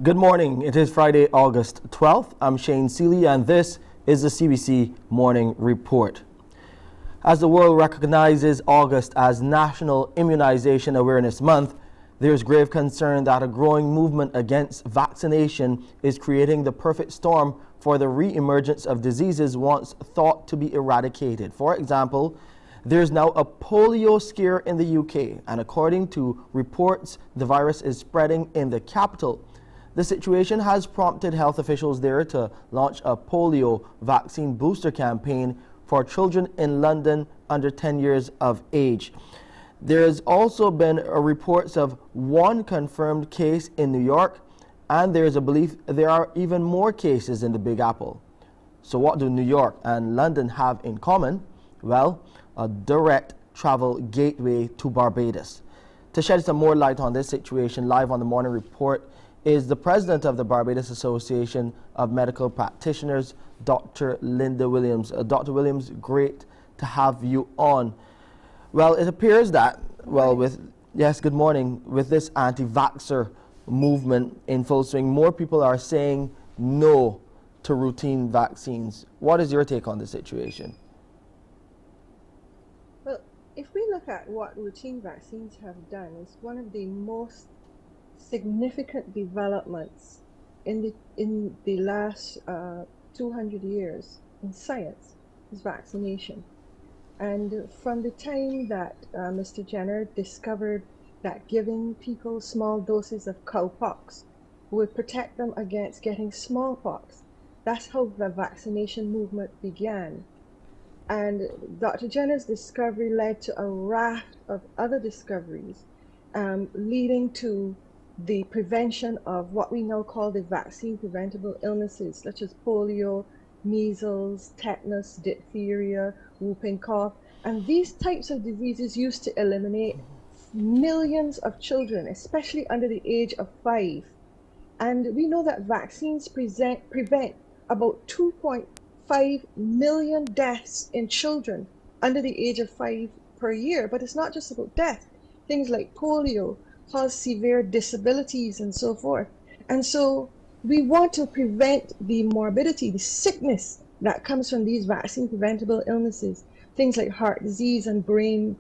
Good morning. It is Friday, August 12th. I'm Shane Seeley, and this is the CBC Morning Report. As the world recognizes August as National Immunization Awareness Month, there's grave concern that a growing movement against vaccination is creating the perfect storm for the re-emergence of diseases once thought to be eradicated. For example, there's now a polio scare in the UK, and according to reports, the virus is spreading in the capital. The situation has prompted health officials there to launch a polio vaccine booster campaign for children in London under 10 years of age. There has also been reports of one confirmed case in New York, and there is a belief there are even more cases in the Big Apple. So what do New York and London have in common? Well, a direct travel gateway to Barbados. To shed some more light on this situation, live on the Morning Report is the president of the Barbados Association of Medical Practitioners, Dr. Linda Williams. Dr. Williams, great to have you on. Well, it appears that, good morning, with this anti-vaxxer movement in full swing, more people are saying no to routine vaccines. What is your take on the situation? Well, if we look at what routine vaccines have done, it's one of the most significant developments in the last 200 years in science is vaccination. And from the time that Mr. Jenner discovered that giving people small doses of cowpox would protect them against getting smallpox, that's how the vaccination movement began. And Dr. Jenner's discovery led to a raft of other discoveries, leading to the prevention of what we now call the vaccine preventable illnesses, such as polio, measles, tetanus, diphtheria, whooping cough. And these types of diseases used to eliminate millions of children, especially under the age of 5. And we know that vaccines prevent about 2.5 million deaths in children under the age of 5 per year. But it's not just about death. Things like polio cause severe disabilities and so forth. And so we want to prevent the morbidity, the sickness that comes from these vaccine preventable illnesses. Things like heart disease and brain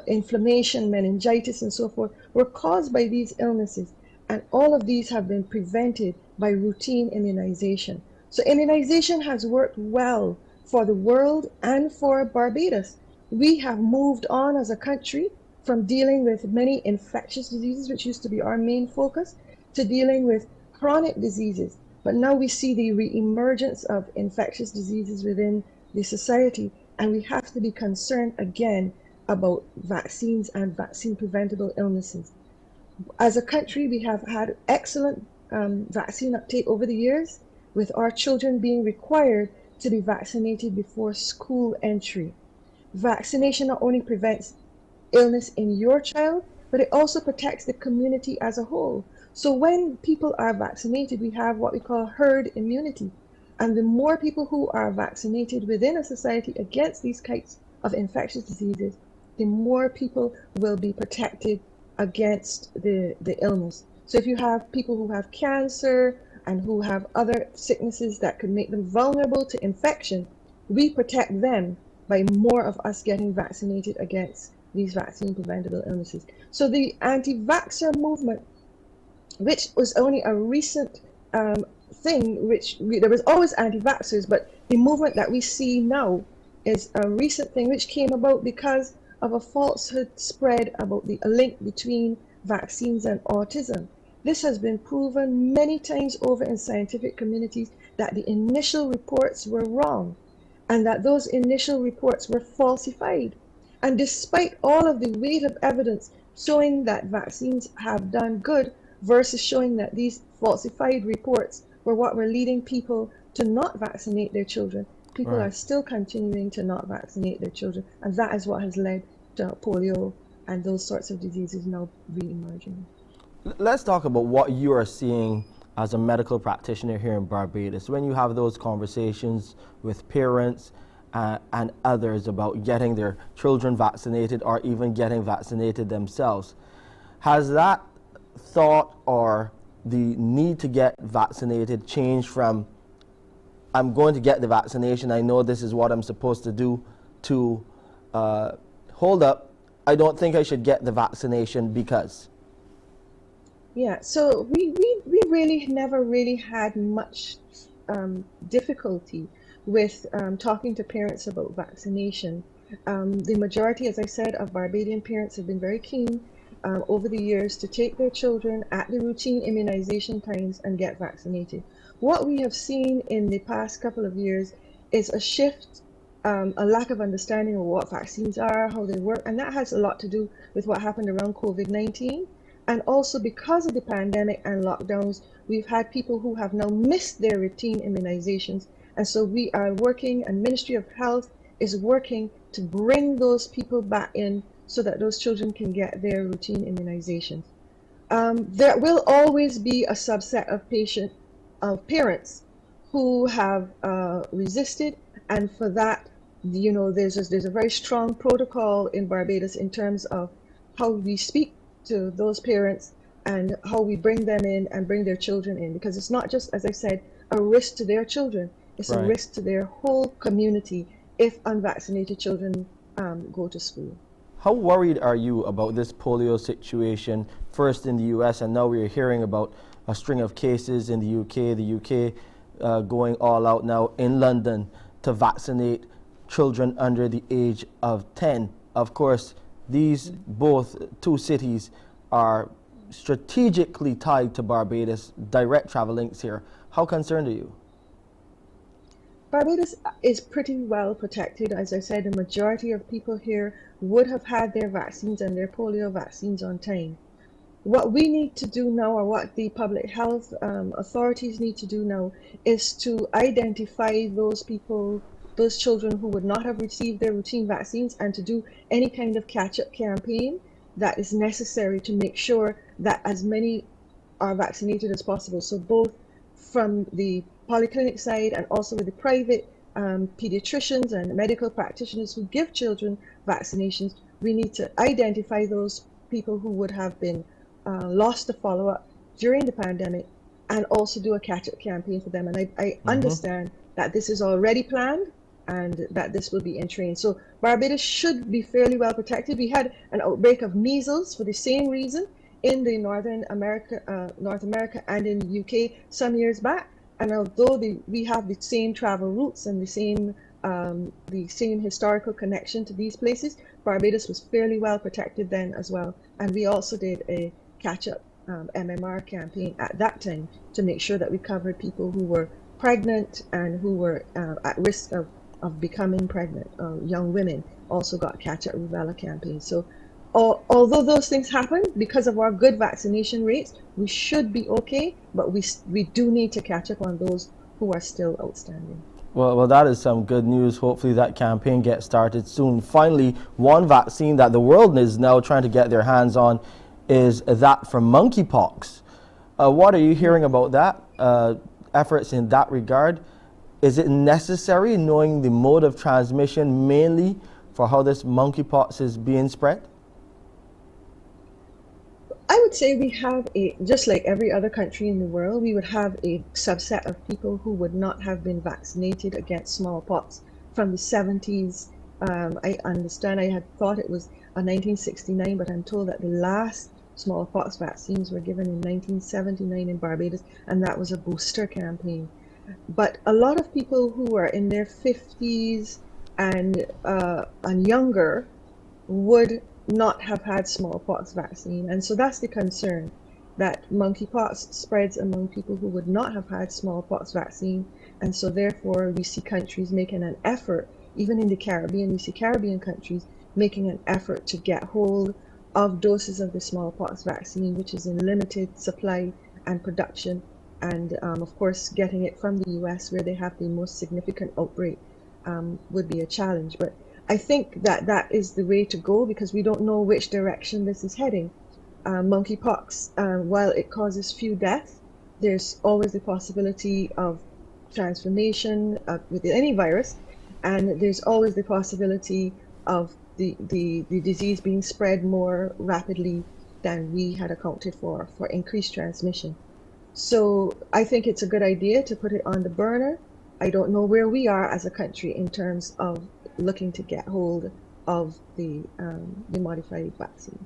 inflammation, meningitis and so forth were caused by these illnesses. And all of these have been prevented by routine immunization. So immunization has worked well for the world and for Barbados. We have moved on as a country from dealing with many infectious diseases, which used to be our main focus, to dealing with chronic diseases. But now we see the re-emergence of infectious diseases within the society, and we have to be concerned again about vaccines and vaccine preventable illnesses. As a country, we have had excellent vaccine uptake over the years, with our children being required to be vaccinated before school entry. Vaccination not only prevents illness in your child, but it also protects the community as a whole. So when people are vaccinated, we have what we call herd immunity. And the more people who are vaccinated within a society against these types of infectious diseases, the more people will be protected against the illness. So if you have people who have cancer and who have other sicknesses that could make them vulnerable to infection, we protect them by more of us getting vaccinated against these vaccine preventable illnesses. So the anti-vaxxer movement, which was only a recent thing, there was always anti-vaxxers, but the movement that we see now is a recent thing which came about because of a falsehood spread about a link between vaccines and autism. This has been proven many times over in scientific communities that the initial reports were wrong and that those initial reports were falsified. And despite all of the weight of evidence showing that vaccines have done good versus showing that these falsified reports were what were leading people to not vaccinate their children, people are still continuing to not vaccinate their children. And that is what has led to polio and those sorts of diseases now re-emerging. Let's talk about what you are seeing as a medical practitioner here in Barbados. When you have those conversations with parents and others about getting their children vaccinated or even getting vaccinated themselves, has that thought or the need to get vaccinated changed from I'm going to get the vaccination, I know this is what I'm supposed to do, to hold up, I don't think I should get the vaccination because? Yeah, so we really never really had much difficulty with talking to parents about vaccination. The majority, as I said, of Barbadian parents have been very keen over the years to take their children at the routine immunization times and get vaccinated. What we have seen in the past couple of years is a shift, a lack of understanding of what vaccines are, how they work, and that has a lot to do with what happened around COVID-19. And also because of the pandemic and lockdowns, we've had people who have now missed their routine immunizations. And so we are working, and Ministry of Health is working to bring those people back in so that those children can get their routine immunizations. There will always be a subset of parents who have resisted, and for that, there's a very strong protocol in Barbados in terms of how we speak to those parents and how we bring them in and bring their children in, because it's not just, as I said, a risk to their children, it's a risk to their whole community if unvaccinated children go to school. How worried are you about this polio situation, first in the US, and now we're hearing about a string of cases in the UK going all out now in London to vaccinate children under the age of 10? Of course, these two cities are strategically tied to Barbados, direct travel links here. How concerned are you? Barbados is pretty well protected. As I said, the majority of people here would have had their vaccines and their polio vaccines on time. What we need to do now, or what the public health authorities need to do now, is to identify those people, those children who would not have received their routine vaccines, and to do any kind of catch-up campaign that is necessary to make sure that as many are vaccinated as possible. So both from the polyclinic side and also with the private pediatricians and medical practitioners who give children vaccinations, we need to identify those people who would have been lost to follow-up during the pandemic, and also do a catch-up campaign for them. And I understand that this is already planned and that this will be in train. So Barbados should be fairly well protected. We had an outbreak of measles for the same reason in the North America and in the UK some years back. And although we have the same travel routes and the same historical connection to these places, Barbados was fairly well protected then as well. And we also did a catch-up MMR campaign at that time to make sure that we covered people who were pregnant and who were at risk of becoming pregnant. Young women also got catch-up rubella campaigns. So although those things happen, because of our good vaccination rates, we should be okay, but we do need to catch up on those who are still outstanding. Well, that is some good news. Hopefully that campaign gets started soon. Finally, one vaccine that the world is now trying to get their hands on is that for monkeypox. What are you hearing about that, efforts in that regard? Is it necessary, knowing the mode of transmission mainly for how this monkeypox is being spread? I would say we have just like every other country in the world, we would have a subset of people who would not have been vaccinated against smallpox from the 70s. I understand, I had thought it was 1969, but I'm told that the last smallpox vaccines were given in 1979 in Barbados, and that was a booster campaign. But a lot of people who are in their 50s and younger would not have had smallpox vaccine, and so that's the concern, that monkeypox spreads among people who would not have had smallpox vaccine. And so therefore we see countries making an effort, even in the Caribbean, we see Caribbean countries making an effort to get hold of doses of the smallpox vaccine, which is in limited supply and production. And of course, getting it from the US, where they have the most significant outbreak, would be a challenge. But I think that that is the way to go, because we don't know which direction this is heading. Monkeypox, while it causes few deaths, there's always the possibility of transformation with any virus, and there's always the possibility of the disease being spread more rapidly than we had accounted for increased transmission. So I think it's a good idea to put it on the burner. I don't know where we are as a country in terms of looking to get hold of the modified vaccine.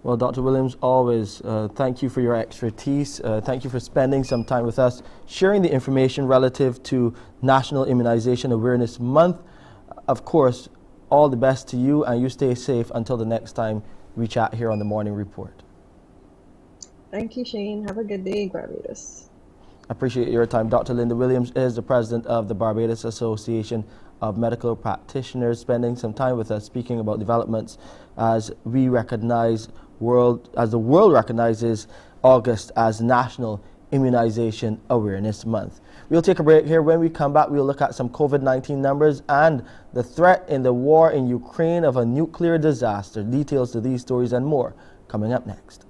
Well, Dr. Williams, always thank you for your expertise. Thank you for spending some time with us, sharing the information relative to National Immunization Awareness Month. Of course, all the best to you, and you stay safe until the next time we chat here on the Morning Report. Thank you, Shane. Have a good day, Barbados. Appreciate your time. Dr. Linda Williams is the president of the Barbados Association of Medical Practitioners, spending some time with us speaking about developments as we recognize as the world recognizes August as National Immunization Awareness Month. We'll take a break here. When we come back, we'll look at some COVID-19 numbers and the threat in the war in Ukraine of a nuclear disaster. Details to these stories and more coming up next.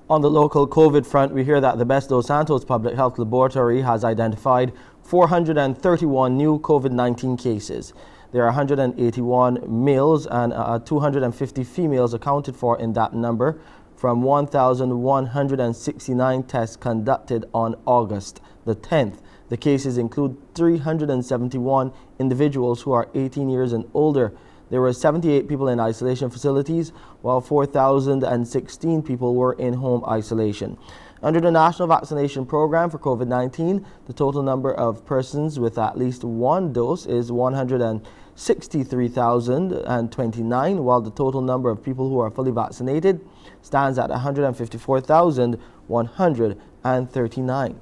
On the local COVID front, we hear that the Best dos Santos Public Health Laboratory has identified 431 new COVID-19 cases. There are 181 males and 250 females accounted for in that number from 1,169 tests conducted on August the 10th. The cases include 371 individuals who are 18 years and older. There were 78 people in isolation facilities, while 4,016 people were in home isolation. Under the National Vaccination Program for COVID-19, the total number of persons with at least one dose is 163,029, while the total number of people who are fully vaccinated stands at 154,139.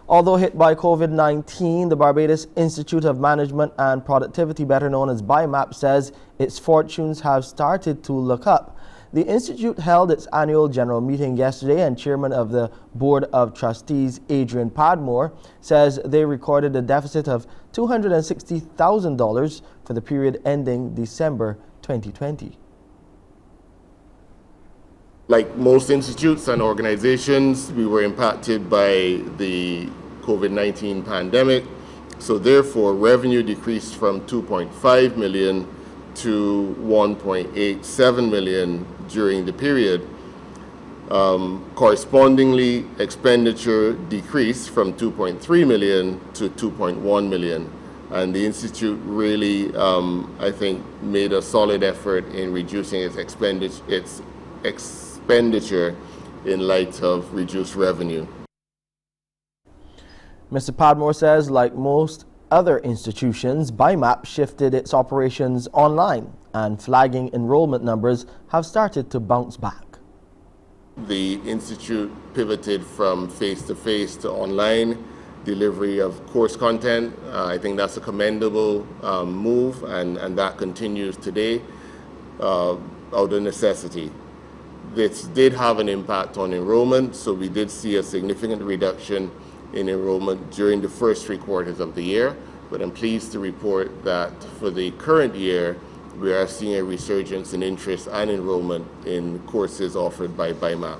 Although hit by COVID-19, the Barbados Institute of Management and Productivity, better known as BIMAP, says its fortunes have started to look up. The institute held its annual general meeting yesterday, and Chairman of the Board of Trustees, Adrian Padmore, says they recorded a deficit of $260,000 for the period ending December 2020. Like most institutes and organizations, we were impacted by the COVID-19 pandemic. So therefore, revenue decreased from 2.5 million to 1.87 million during the period. Correspondingly, expenditure decreased from 2.3 million to 2.1 million. And the Institute really, I think, made a solid effort in reducing its expenditure in light of reduced revenue. Mr. Padmore says, like most other institutions, BIMAP shifted its operations online, and flagging enrollment numbers have started to bounce back. The Institute pivoted from face-to-face to online delivery of course content. I think that's a commendable move, and that continues today out of necessity. This did have an impact on enrollment, so we did see a significant reduction in enrollment during the first 3 quarters of the year, but I'm pleased to report that for the current year, we are seeing a resurgence in interest and enrollment in courses offered by BIMAP.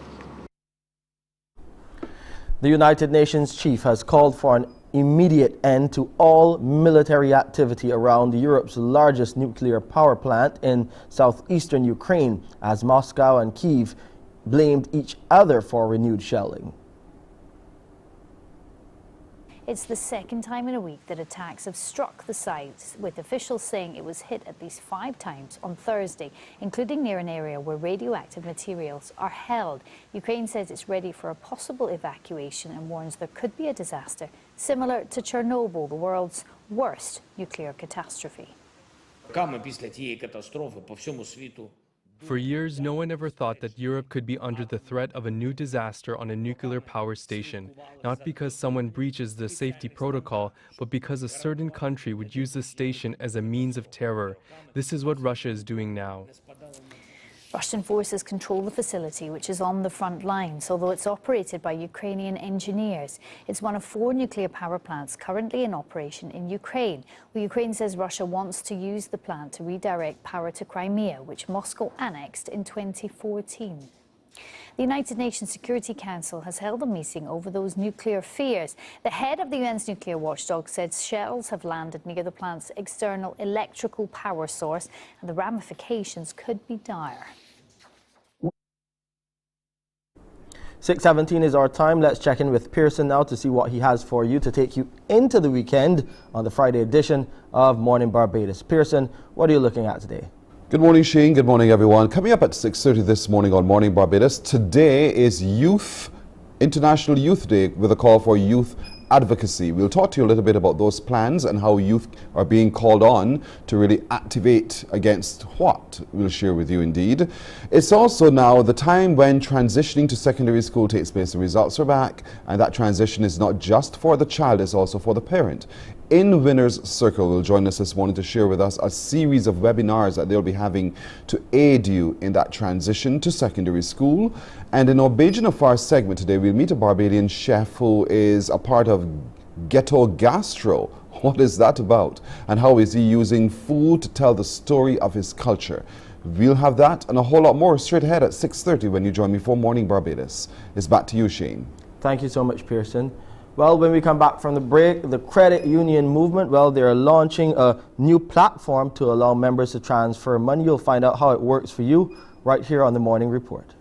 The United Nations chief has called for an immediate end to all military activity around Europe's largest nuclear power plant in southeastern Ukraine, as Moscow and Kyiv blamed each other for renewed shelling. It's the second time in a week that attacks have struck the site, with officials saying it was hit at least 5 times on Thursday, including near an area where radioactive materials are held. Ukraine says it's ready for a possible evacuation and warns there could be a disaster similar to Chernobyl, the world's worst nuclear catastrophe. For years, no one ever thought that Europe could be under the threat of a new disaster on a nuclear power station, not because someone breaches the safety protocol, but because a certain country would use the station as a means of terror. This is what Russia is doing now. Russian forces control the facility, which is on the front lines, although it's operated by Ukrainian engineers. It's one of 4 nuclear power plants currently in operation in Ukraine. Well, Ukraine says Russia wants to use the plant to redirect power to Crimea, which Moscow annexed in 2014. The United Nations Security Council has held a meeting over those nuclear fears. The head of the UN's nuclear watchdog said shells have landed near the plant's external electrical power source, and the ramifications could be dire. 6:17 is our time. Let's check in with Pearson now to see what he has for you to take you into the weekend on the Friday edition of Morning Barbados. Pearson, what are you looking at today? Good morning, Shane. Good morning, everyone. Coming up at 6:30 this morning on Morning Barbados, today is International Youth Day with a call for youth advocacy. We'll talk to you a little bit about those plans and how youth are being called on to really activate against what we'll share with you indeed. It's also now the time when transitioning to secondary school takes place. The results are back, and that transition is not just for the child, it's also for the parent. In Winners Circle will join us this morning to share with us a series of webinars that they'll be having to aid you in that transition to secondary school. And in our Bajan Afar segment today, we'll meet a Barbadian chef who is a part of Ghetto Gastro. What is that about? And how is he using food to tell the story of his culture? We'll have that and a whole lot more straight ahead at 6:30 when you join me for Morning Barbados. It's back to you, Shane. Thank you so much, Pearson. Well, when we come back from the break, the credit union movement, well, they're launching a new platform to allow members to transfer money. You'll find out how it works for you right here on the Morning Report.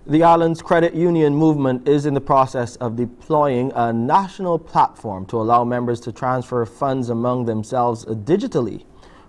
The island's credit union movement is in the process of deploying a national platform to allow members to transfer funds among themselves digitally.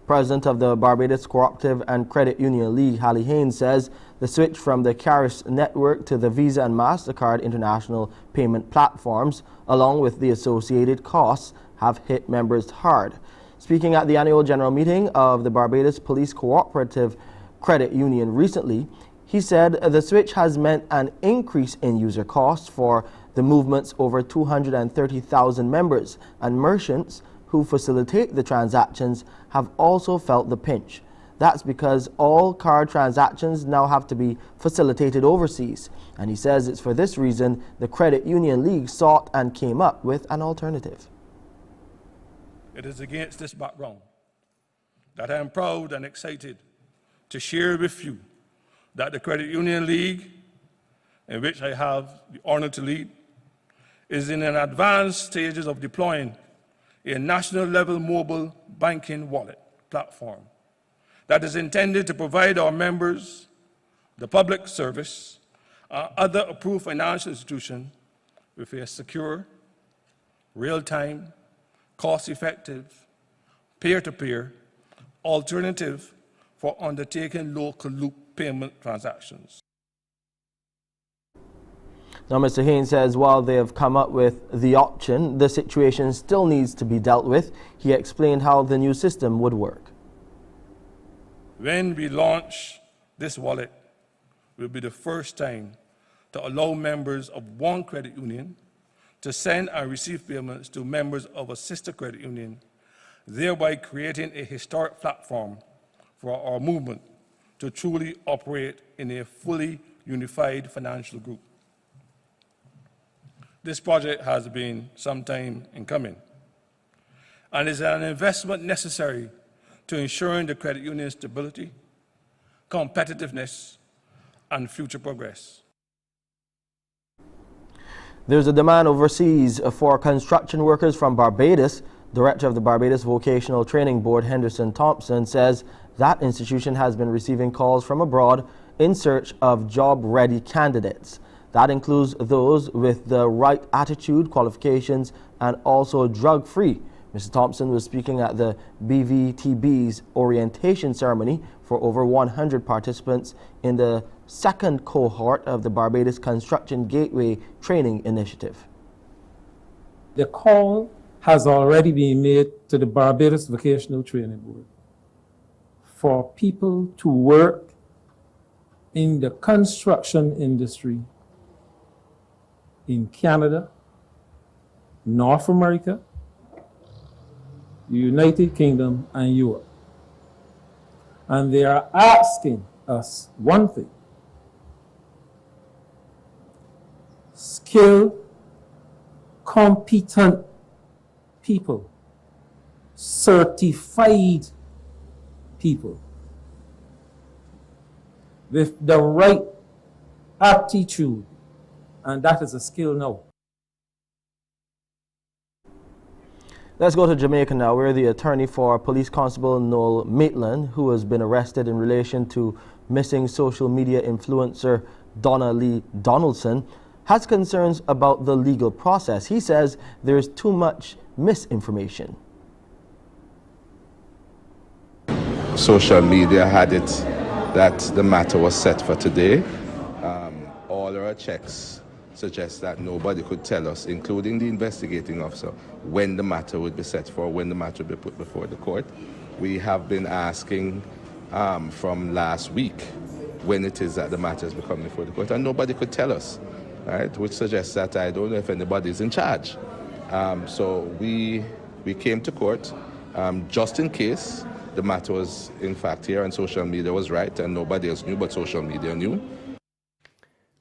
President of the Barbados Cooperative and Credit Union League, Hallie Haynes, says the switch from the Caris network to the Visa and MasterCard international payment platforms, along with the associated costs, have hit members hard. Speaking at the annual general meeting of the Barbados Police Cooperative, credit union recently. He said the switch has meant an increase in user costs for the movement's over 230,000 members, and merchants who facilitate the transactions have also felt the pinch. That's because all card transactions now have to be facilitated overseas. And he says it's for this reason the Credit Union League sought and came up with an alternative. It is against this background that I am proud and excited to share with you that the Credit Union League, in which I have the honor to lead, is in an advanced stages of deploying a national-level mobile banking wallet platform that is intended to provide our members, the public service, and other approved financial institutions with a secure, real-time, cost-effective, peer-to-peer alternative for undertaking local loop payment transactions. Now, Mr. Haynes says while they have come up with the option, the situation still needs to be dealt with. He explained how the new system would work. When we launch this wallet, it will be the first time to allow members of one credit union to send and receive payments to members of a sister credit union, thereby creating a historic platform for our movement to truly operate in a fully unified financial group. This project has been some time in coming and is an investment necessary to ensuring the credit union's stability, competitiveness, and future progress. There's a demand overseas for construction workers from Barbados. Director of the Barbados Vocational Training Board, Henderson Thompson, says that institution has been receiving calls from abroad in search of job-ready candidates. That includes those with the right attitude, qualifications, and also drug-free. Mr. Thompson was speaking at the BVTB's orientation ceremony for over 100 participants in the second cohort of the Barbados Construction Gateway Training Initiative. The call has already been made to the Barbados Vocational Training Board for people to work in the construction industry in Canada, North America, the United Kingdom, and Europe. And they are asking us one thing: skilled, competent people, certified people with the right attitude, and that is a skill now. Let's go to Jamaica now, where the attorney for Police Constable Noel Maitland, who has been arrested in relation to missing social media influencer Donna Lee Donaldson, has concerns about the legal process. He says there is too much misinformation. Social media had it that the matter was set for today. All our checks suggest that nobody could tell us, including the investigating officer, when the matter would be set for, when the matter would be put before the court. We have been asking from last week when it is that the matter is becoming before the court, and nobody could tell us, right? Which suggests that I don't know if anybody is in charge. So we came to court just in case the matter was in fact here and social media was right and nobody else knew, but social media knew.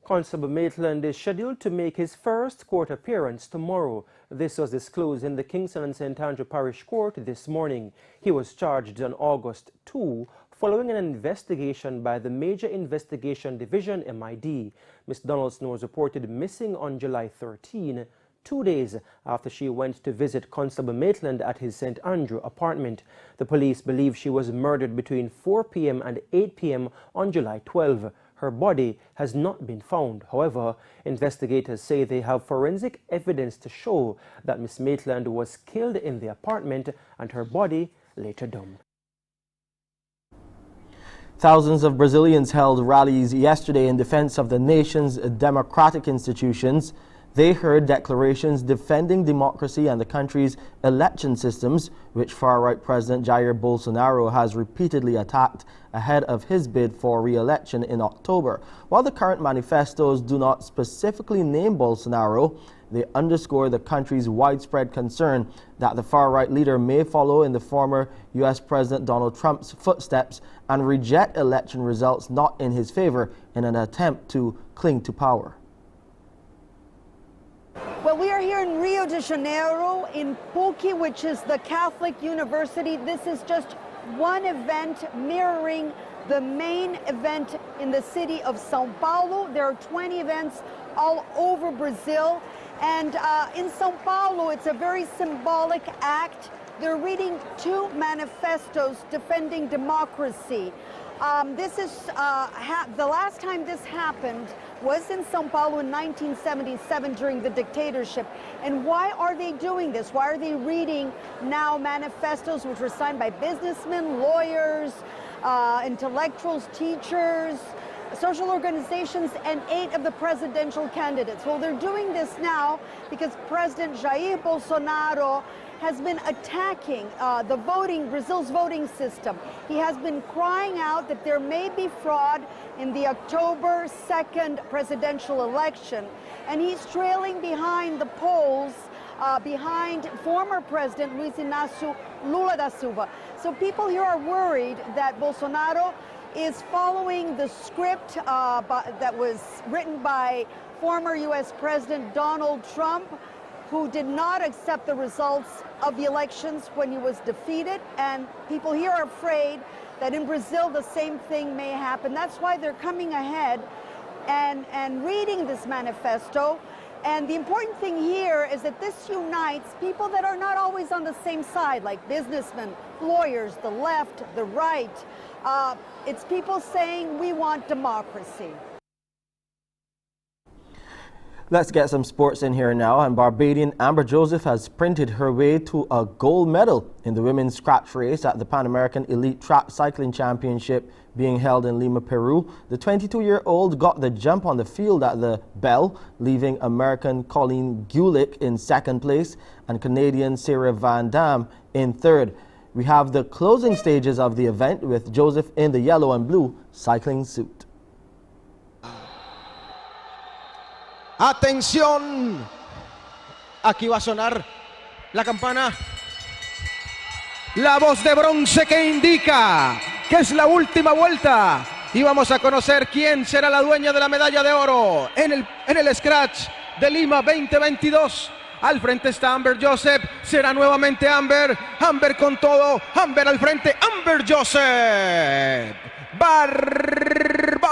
Constable Maitland is scheduled to make his first court appearance tomorrow. This was disclosed in the Kingston and St. Andrew Parish Court this morning. He was charged on August 2 following an investigation by the Major Investigation Division, MID. Ms. Donaldson was reported missing on July 13, 2 days after she went to visit Constable Maitland at his St. Andrew apartment. The police believe she was murdered between 4 p.m. and 8 p.m. on July 12. Her body has not been found. However, investigators say they have forensic evidence to show that Ms. Maitland was killed in the apartment and her body later dumped. Thousands of Brazilians held rallies yesterday in defense of the nation's democratic institutions. They heard declarations defending democracy and the country's election systems, which far-right President Jair Bolsonaro has repeatedly attacked ahead of his bid for re-election in October. While the current manifestos do not specifically name Bolsonaro, they underscore the country's widespread concern that the far-right leader may follow in the former U.S. President Donald Trump's footsteps and reject election results not in his favor in an attempt to cling to power. Well, we are here in Rio de Janeiro, in PUC, which is the Catholic University. This is just one event mirroring the main event in the city of São Paulo. There are 20 events all over Brazil. And in São Paulo, it's a very symbolic act. They're reading two manifestos defending democracy. This is the last time this happened was in São Paulo in 1977 during the dictatorship. And why are they doing this? Why are they reading now manifestos which were signed by businessmen, lawyers, intellectuals, teachers, social organizations, and 8 of the presidential candidates? Well, they're doing this now because President Jair Bolsonaro has been attacking Brazil's voting system. He has been crying out that there may be fraud in the October 2nd presidential election, and he's trailing behind the polls, behind former President Luiz Inácio Lula da Silva. So people here are worried that Bolsonaro is following the script that was written by former U.S. President Donald Trump, who did not accept the results of the elections when he was defeated. And people here are afraid that in Brazil the same thing may happen. That's why they're coming ahead and reading this manifesto. And the important thing here is that this unites people that are not always on the same side, like businessmen, lawyers, the left, the right. It's people saying we want democracy. Let's get some sports in here now. And Barbadian Amber Joseph has sprinted her way to a gold medal in the women's scratch race at the Pan American Elite Track Cycling Championship being held in Lima, Peru. The 22-year-old got the jump on the field at the bell, leaving American Colleen Gulick in second place and Canadian Sarah Van Dam in third. We have the closing stages of the event with Joseph in the yellow and blue cycling suit. Atención, aquí va a sonar la campana, la voz de bronce que indica que es la última vuelta y vamos a conocer quién será la dueña de la medalla de oro en el Scratch de Lima 2022. Al frente está Amber Joseph, será nuevamente Amber con todo, Amber al frente, Amber Joseph, Barbados.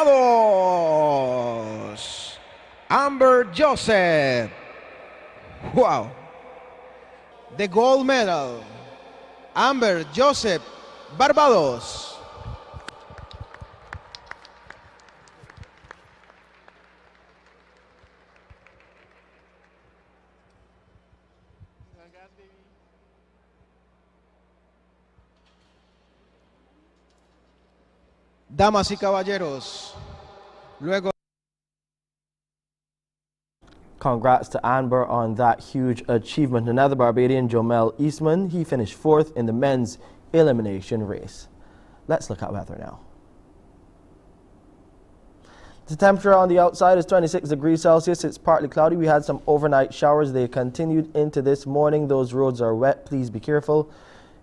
Amber Joseph, wow, the gold medal, Amber Joseph, Barbados. Damas y caballeros, luego. Congrats to Amber on that huge achievement. Another Barbadian, Jomel Eastman, he finished fourth in the men's elimination race. Let's look at weather now. The temperature on the outside is 26 degrees Celsius. It's partly cloudy. We had some overnight showers. They continued into this morning. Those roads are wet. Please be careful.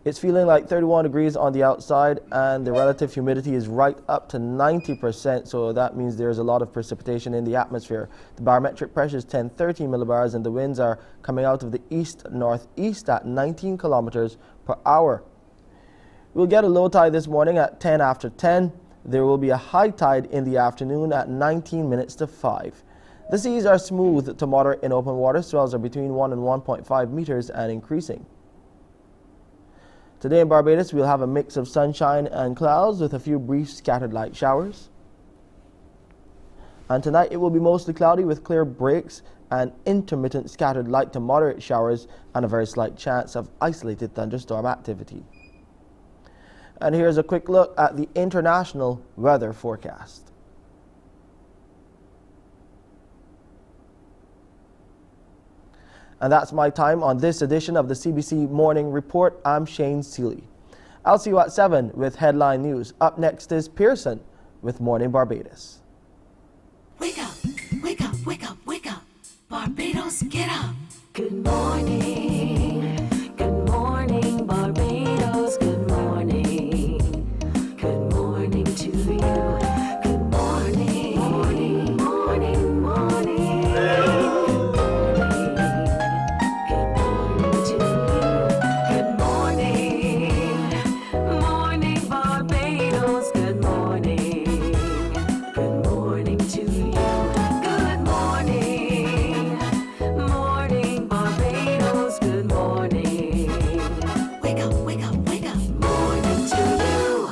It's feeling like 31 degrees on the outside, and the relative humidity is right up to 90%, so that means there's a lot of precipitation in the atmosphere. The barometric pressure is 1030 millibars, and the winds are coming out of the east-northeast at 19 kilometers per hour. We'll get a low tide this morning at 10 after 10. There will be a high tide in the afternoon at 19 minutes to 5. The seas are smooth to moderate in open water. Swells are between 1 and 1.5 meters and increasing. Today in Barbados, we'll have a mix of sunshine and clouds with a few brief scattered light showers. And tonight it will be mostly cloudy with clear breaks and intermittent scattered light to moderate showers and a very slight chance of isolated thunderstorm activity. And here's a quick look at the international weather forecast. And that's my time on this edition of the CBC Morning Report. I'm Shane Seeley. I'll see you at 7 with headline news. Up next is Pearson with Mornin Barbados. Wake up, wake up, wake up, wake up. Barbados, get up. Good morning. Good morning, Barbados. Good morning. Good morning to you. Good morning. Morning, morning, morning. Good morning to you. Good morning. Morning, Barbados. Good morning. Good morning to you. Good morning. Morning, Barbados. Good morning. Wake up, wake up, wake up. Morning to you.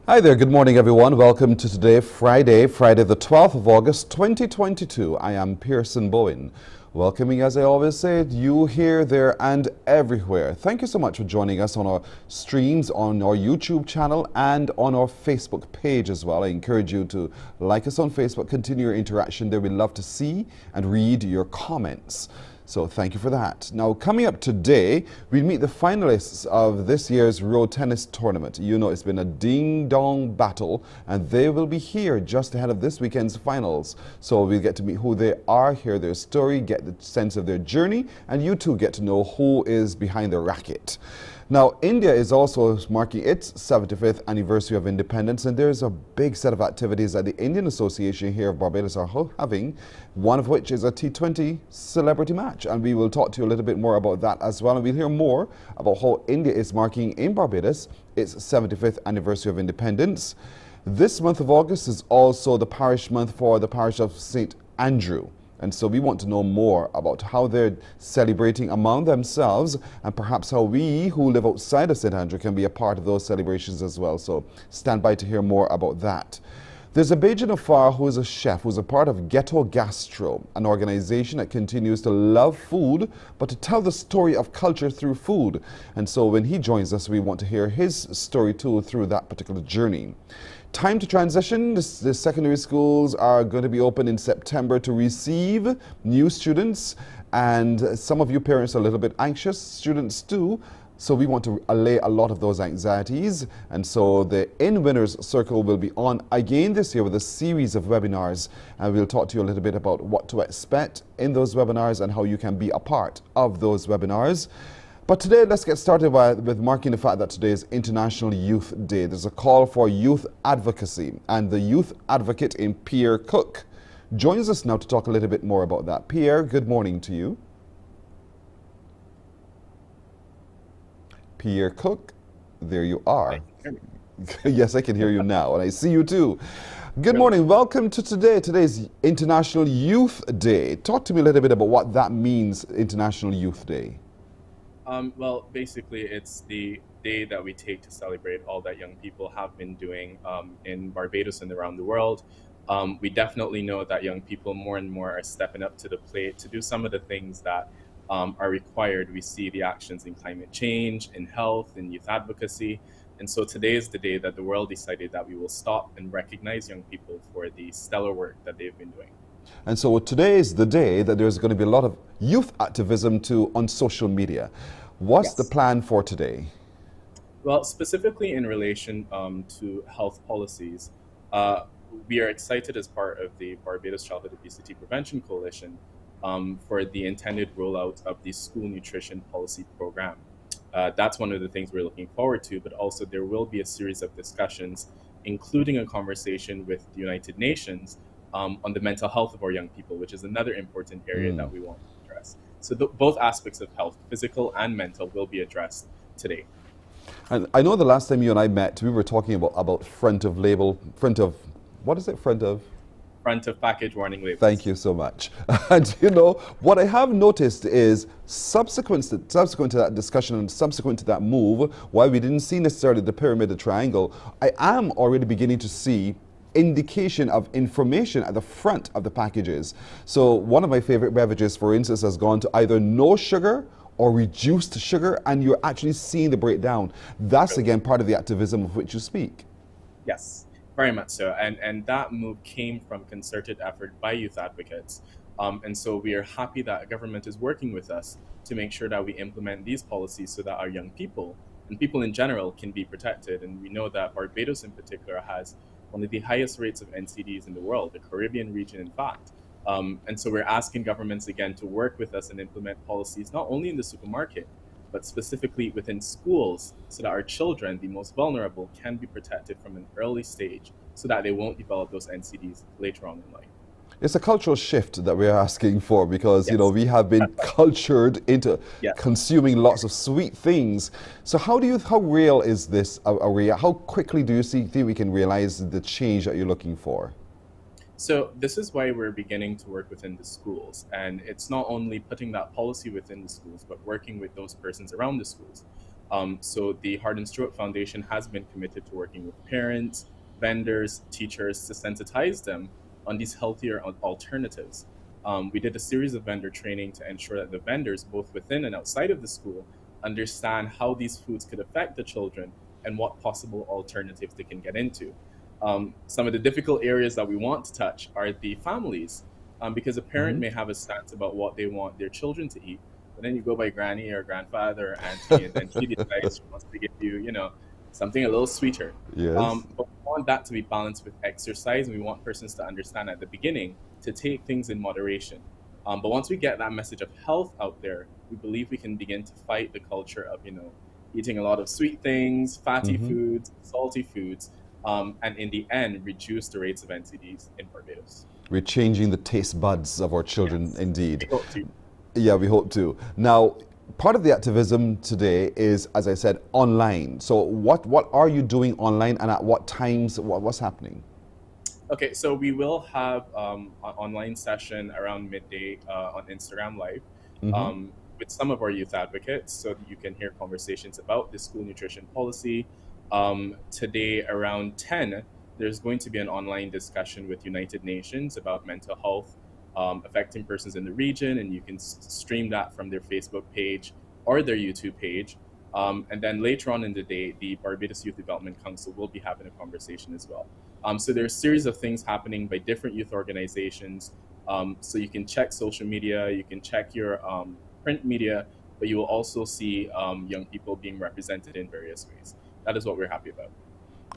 Hi there, good morning everyone. Welcome to today, Friday the 12th of August 2022. I am Pearson Bowen. Welcoming, as I always say, you here, there and everywhere. Thank you so much for joining us on our streams, on our YouTube channel and on our Facebook page as well. I encourage you to like us on Facebook, continue your interaction there. We'd love to see and read your comments. So thank you for that. Now, coming up today, we meet the finalists of this year's road tennis tournament. You know, it's been a ding-dong battle, and they will be here just ahead of this weekend's finals. So we'll get to meet who they are, hear their story, get the sense of their journey, and you too get to know who is behind the racket. Now, India is also marking its 75th anniversary of independence, and there's a big set of activities that the Indian Association here of Barbados are having, one of which is a T20 celebrity match. And we will talk to you a little bit more about that as well. And we'll hear more about how India is marking in Barbados its 75th anniversary of independence. This month of August is also the parish month for the parish of St. Andrew. And so we want to know more about how they're celebrating among themselves and perhaps how we who live outside of St. Andrew can be a part of those celebrations as well. So stand by to hear more about that. There's a Bajan Afar who is a chef, who's a part of Ghetto Gastro, an organization that continues to love food, but to tell the story of culture through food. And so when he joins us, we want to hear his story too through that particular journey. Time to transition. The secondary schools are going to be open in September to receive new students, and some of you parents are a little bit anxious, students too. So we want to allay a lot of those anxieties, and so the In Winners Circle will be on again this year with a series of webinars, and we'll talk to you a little bit about what to expect in those webinars and how you can be a part of those webinars. But today, let's get started with marking the fact that today is International Youth Day. There's a call for youth advocacy, and the youth advocate in Pierre Cook joins us now to talk a little bit more about that. Pierre, good morning to you. Pierre Cook, there you are. Yes, I can hear you now, and I see you too. Good morning. Welcome to today. Today's International Youth Day. Talk to me a little bit about what that means, International Youth Day. Well, basically, it's the day that we take to celebrate all that young people have been doing in Barbados and around the world. We definitely know that young people more and more are stepping up to the plate to do some of the things that are required. We see the actions in climate change, in health, in youth advocacy. And so today is the day that the world decided that we will stop and recognize young people for the stellar work that they've been doing. And so today is the day that there's going to be a lot of youth activism too on social media. What's the plan for today? Well, specifically in relation to health policies, we are excited as part of the Barbados Childhood Obesity Prevention Coalition for the intended rollout of the school nutrition policy program. That's one of the things we're looking forward to, but also there will be a series of discussions, including a conversation with the United Nations on the mental health of our young people, which is another important area that we want to address. So both aspects of health, physical and mental, will be addressed today. And I know the last time you and I met, we were talking about front of package warning labels. Thank you so much. And you know, what I have noticed is subsequent to that discussion and subsequent to that move, while we didn't see necessarily the pyramid, the triangle, I am already beginning to see indication of information at the front of the packages. So one of my favorite beverages, for instance, has gone to either no sugar or reduced sugar, and you're actually seeing the breakdown. That's again part of the activism of which you speak. Yes, very much so. And that move came from concerted effort by youth advocates And so we are happy that government is working with us to make sure that we implement these policies so that our young people and people in general can be protected. And we know that Barbados in particular has one of the highest rates of NCDs in the world, the Caribbean region, in fact. And so we're asking governments again to work with us and implement policies not only in the supermarket, but specifically within schools so that our children, the most vulnerable, can be protected from an early stage so that they won't develop those NCDs later on in life. It's a cultural shift that we're asking for because, you know, we have been cultured into consuming lots of sweet things. So how real is this? How quickly do you think we can realize the change that you're looking for? So this is why we're beginning to work within the schools. And it's not only putting that policy within the schools, but working with those persons around the schools. So the Heart and Stroke Foundation has been committed to working with parents, vendors, teachers to sensitize them on these healthier alternatives. We did a series of vendor training to ensure that the vendors, both within and outside of the school, understand how these foods could affect the children and what possible alternatives they can get into. Some of the difficult areas that we want to touch are the families, because a parent may have a stance about what they want their children to eat, but then you go by granny or grandfather or auntie, and then she decides she wants to give you, you know, something a little sweeter. Yes. But we want that to be balanced with exercise, and we want persons to understand at the beginning to take things in moderation. But once we get that message of health out there, we believe we can begin to fight the culture of, you know, eating a lot of sweet things, fatty foods, salty foods, and in the end, reduce the rates of NCDs in Barbados. We're changing the taste buds of our children, Yes. indeed. We hope to. Yeah, we hope to. Now, part of the activism today is, as I said, online. So what are you doing online and at what times? What's happening? Okay, so we will have an online session around midday on Instagram Live with some of our youth advocates so that you can hear conversations about the school nutrition policy. Today around 10, there's going to be an online discussion with United Nations about mental health affecting persons in the region, and you can stream that from their Facebook page or their YouTube page. And then later on in the day, the Barbados Youth Development Council will be having a conversation as well. So there's a series of things happening by different youth organizations. So you can check social media, you can check your print media, but you will also see young people being represented in various ways. That is what we're happy about.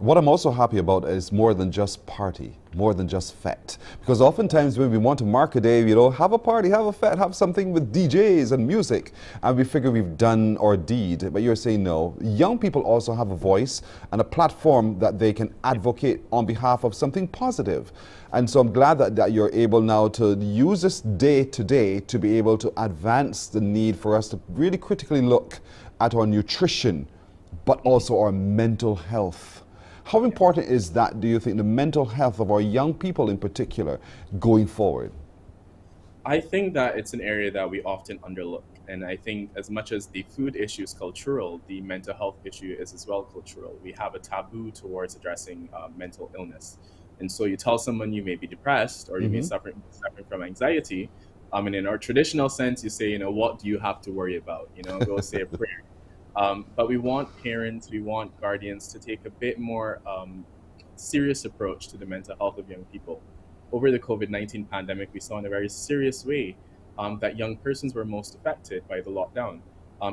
What I'm also happy about is more than just party, more than just fete. Because oftentimes when we want to mark a day, you know, have a party, have a fete, have something with DJs and music, and we figure we've done our deed. But you're saying no. Young people also have a voice and a platform that they can advocate on behalf of something positive. And so I'm glad that you're able now to use this day today to be able to advance the need for us to really critically look at our nutrition, but also our mental health. How important is that, do you think, the mental health of our young people in particular going forward? I think that it's an area that we often underlook. And I think as much as the food issue is cultural, the mental health issue is as well cultural. We have a taboo towards addressing mental illness. And so you tell someone you may be depressed or you may be suffering from anxiety. And in our traditional sense, you say, you know, what do you have to worry about? You know, go say a prayer. But we want parents, we want guardians to take a bit more serious approach to the mental health of young people. Over the COVID-19 pandemic, we saw in a very serious way that young persons were most affected by the lockdown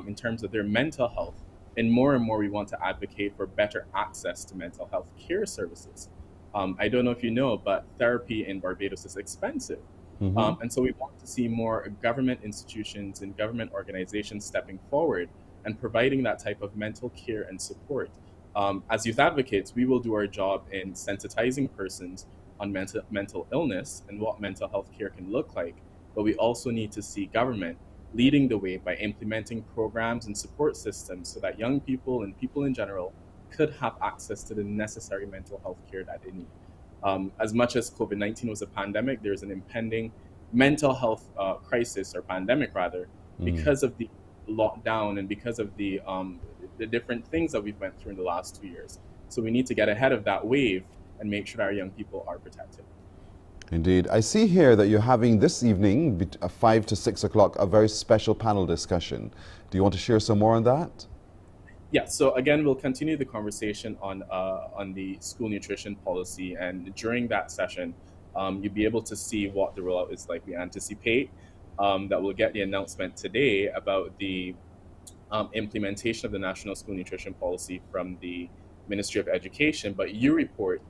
in terms of their mental health. And more we want to advocate for better access to mental health care services. I don't know if you know, but therapy in Barbados is expensive. And so we want to see more government institutions and government organizations stepping forward and providing that type of mental care and support. As youth advocates, we will do our job in sensitizing persons on mental illness and what mental health care can look like, but we also need to see government leading the way by implementing programs and support systems so that young people and people in general could have access to the necessary mental health care that they need. As much as COVID-19 was a pandemic, there's an impending mental health crisis, or pandemic rather, because of the lockdown and because of the different things that we've went through in the last 2 years. So we need to get ahead of that wave and make sure that our young people are protected. Indeed. I see here that you're having this evening, 5 to 6 o'clock, a very special panel discussion. Do you want to share some more on that? Yeah, so again, we'll continue the conversation on the school nutrition policy, and during that session, you'll be able to see what the rollout is like. We anticipate that we'll get the announcement today about the implementation of the National School Nutrition Policy from the Ministry of Education, but your report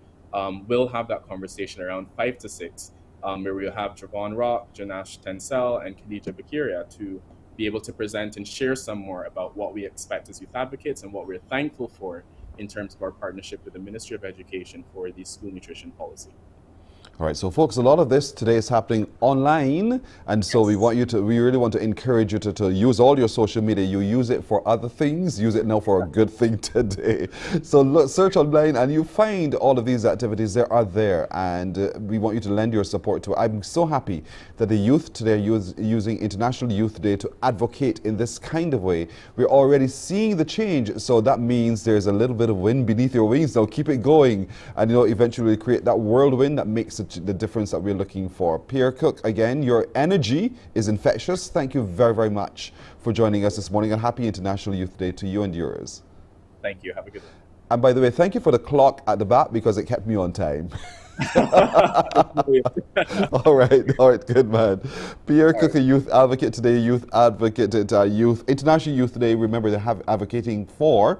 will have that conversation around 5 to 6, where we'll have Javon Rock, Janash Tencel, and Khadija Bakiria to be able to present and share some more about what we expect as youth advocates and what we're thankful for in terms of our partnership with the Ministry of Education for the school nutrition policy. All right, so folks, a lot of this today is happening online, and so we really want to encourage you to use all your social media. You use it for other things, use it now for a good thing today. So look, search online and you find all of these activities. They are there, and we want you to lend your support to it. I'm so happy that the youth today are using International Youth Day to advocate in this kind of way. We're already seeing the change, so that means there's a little bit of wind beneath your wings. So keep it going, and eventually create that whirlwind that makes the difference that we're looking for. Pierre Cook, again, your energy is infectious. Thank you very, very much for joining us this morning, and happy International Youth Day to you and yours. Thank you. Have a good day. And by the way, thank you for the clock at the back because it kept me on time. All right, good man. Pierre Cook, a youth advocate today, youth advocate at International Youth Day. Remember, they're advocating for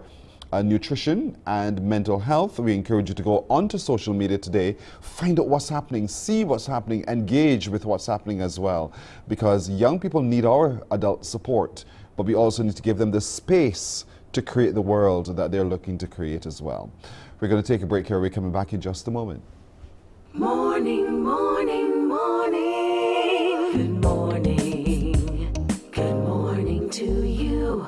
nutrition and mental health. We encourage you to go onto social media today, find out what's happening, see what's happening, engage with what's happening as well, because young people need our adult support, but we also need to give them the space to create the world that they're looking to create as well. We're going to take a break here. We're coming back in just a moment. Morning, morning, morning. Good morning. Good morning to you.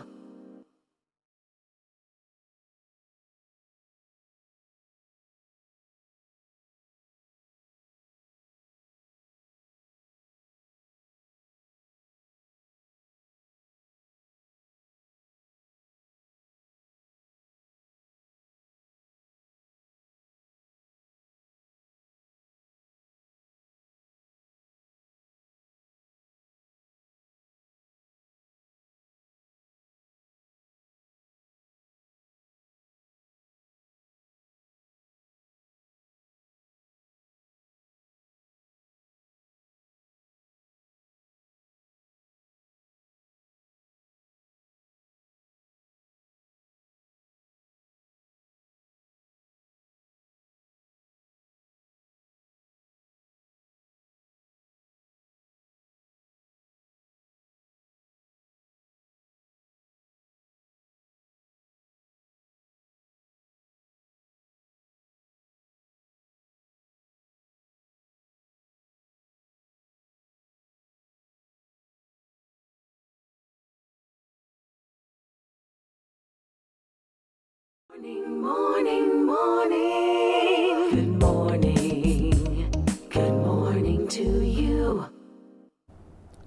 Morning, morning, morning. Good morning. Good morning to you.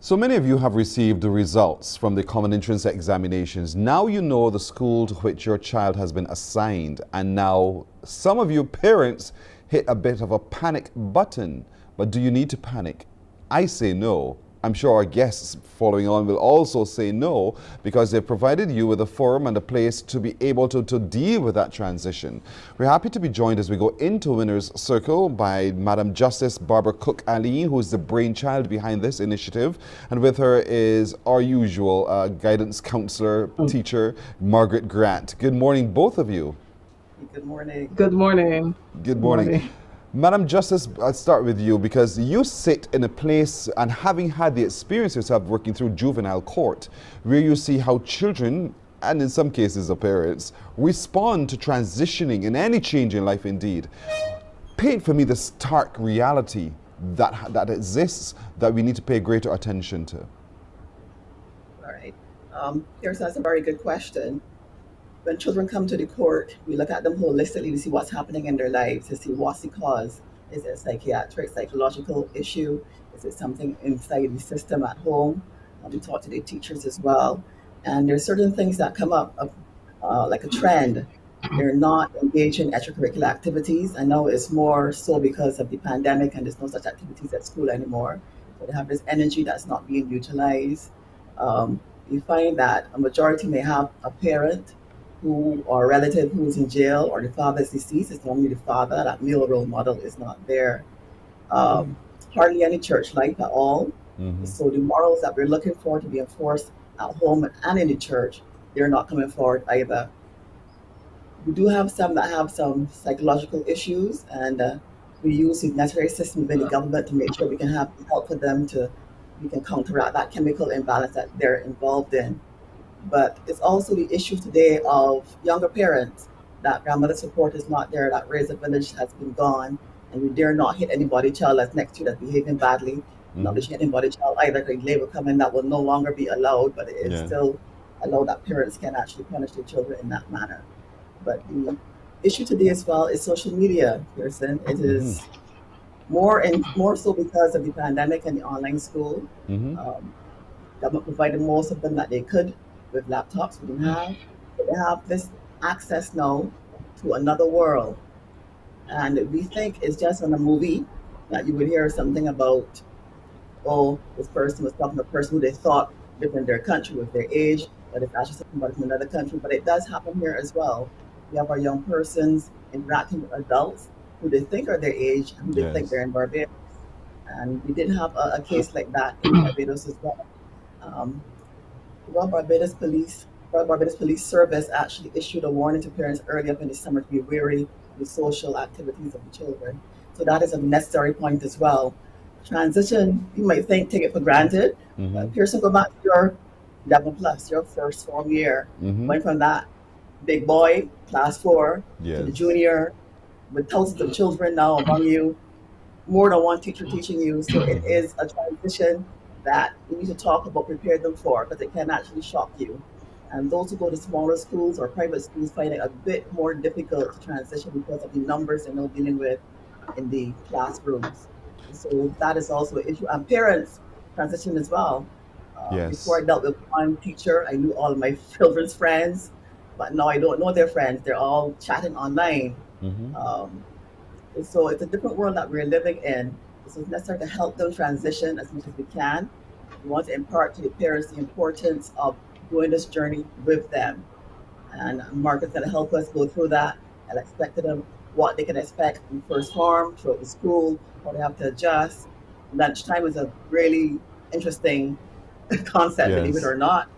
So many of you have received the results from the common entrance examinations. Now you know the school to which your child has been assigned, and now some of you parents hit a bit of a panic button. But do you need to panic? I say no. I'm sure our guests following on will also say no, because they've provided you with a forum and a place to be able to deal with that transition. We're happy to be joined as we go into Winner's Circle by Madam Justice Barbara Cook-Aline, who is the brainchild behind this initiative. And with her is our usual guidance counselor, teacher, Margaret Grant. Good morning, both of you. Good morning. Good morning. Good morning. Madam Justice, I'll start with you because you sit in a place, and having had the experience yourself working through juvenile court, where you see how children, and in some cases the parents, respond to transitioning in any change in life indeed. Paint for me the stark reality that exists that we need to pay greater attention to. All right. Here's that's a very good question. When children come to the court, we look at them holistically to see what's happening in their lives, to see what's the cause. Is it a psychiatric, psychological issue? Is it something inside the system at home? We talk to the teachers as well. And there's certain things that come up like a trend. They're not engaged in extracurricular activities. I know it's more so because of the pandemic and there's no such activities at school anymore. So they have this energy that's not being utilized. You find that a majority may have a parent or a relative who's in jail, or the father is deceased. It's normally the father. That male role model is not there. hardly any church life at all. So the morals that we're looking for to be enforced at home and in the church, they're not coming forward either. We do have some that have some psychological issues, and we use the necessary system within the government to make sure we can have help for them to we can counteract that chemical imbalance that they're involved in. But it's also the issue today of younger parents that grandmother support is not there, that raise a village has been gone, and we dare not hit anybody child that's next to you that's behaving badly. Not to hit anybody child either, because labor coming that will no longer be allowed, but it is still allowed that parents can actually punish their children in that manner. But the issue today as well is social media, Pearson. It is more so because of the pandemic and the online school. Government provided most of them that they could with laptops. We didn't have. But they have this access now to another world. And we think it's just on a movie that you would hear something about, oh, this person was talking to a person who they thought lived in their country with their age, but it's actually somebody from another country. But it does happen here as well. We have our young persons interacting with adults who they think are their age and who they think they're in Barbados. And we did have a case like that in Barbados as well. Royal Barbados Police Service actually issued a warning to parents early up in the summer to be wary of the social activities of the children. So that is a necessary point as well. Transition, you might think, take it for granted. Pearson, go back to your 11 plus, your first form year. Went from that big boy, class 4, to the junior, with thousands of children now among you, more than one teacher teaching you. So it is a transition that we need to talk about, prepare them for, because it can actually shock you. And those who go to smaller schools or private schools find it a bit more difficult to transition because of the numbers they're now dealing with in the classrooms. So that is also an issue. And parents transition as well. Before I dealt with one teacher, I knew all of my children's friends, but now I don't know their friends. They're all chatting online. So it's a different world that we're living in. So it's necessary to help them transition as much as we can. We want to impart to the parents the importance of doing this journey with them. And Margaret's going to help us go through that and explain to them what they can expect in first form, throughout the school, how they have to adjust. Lunchtime is a really interesting concept, believe it or not.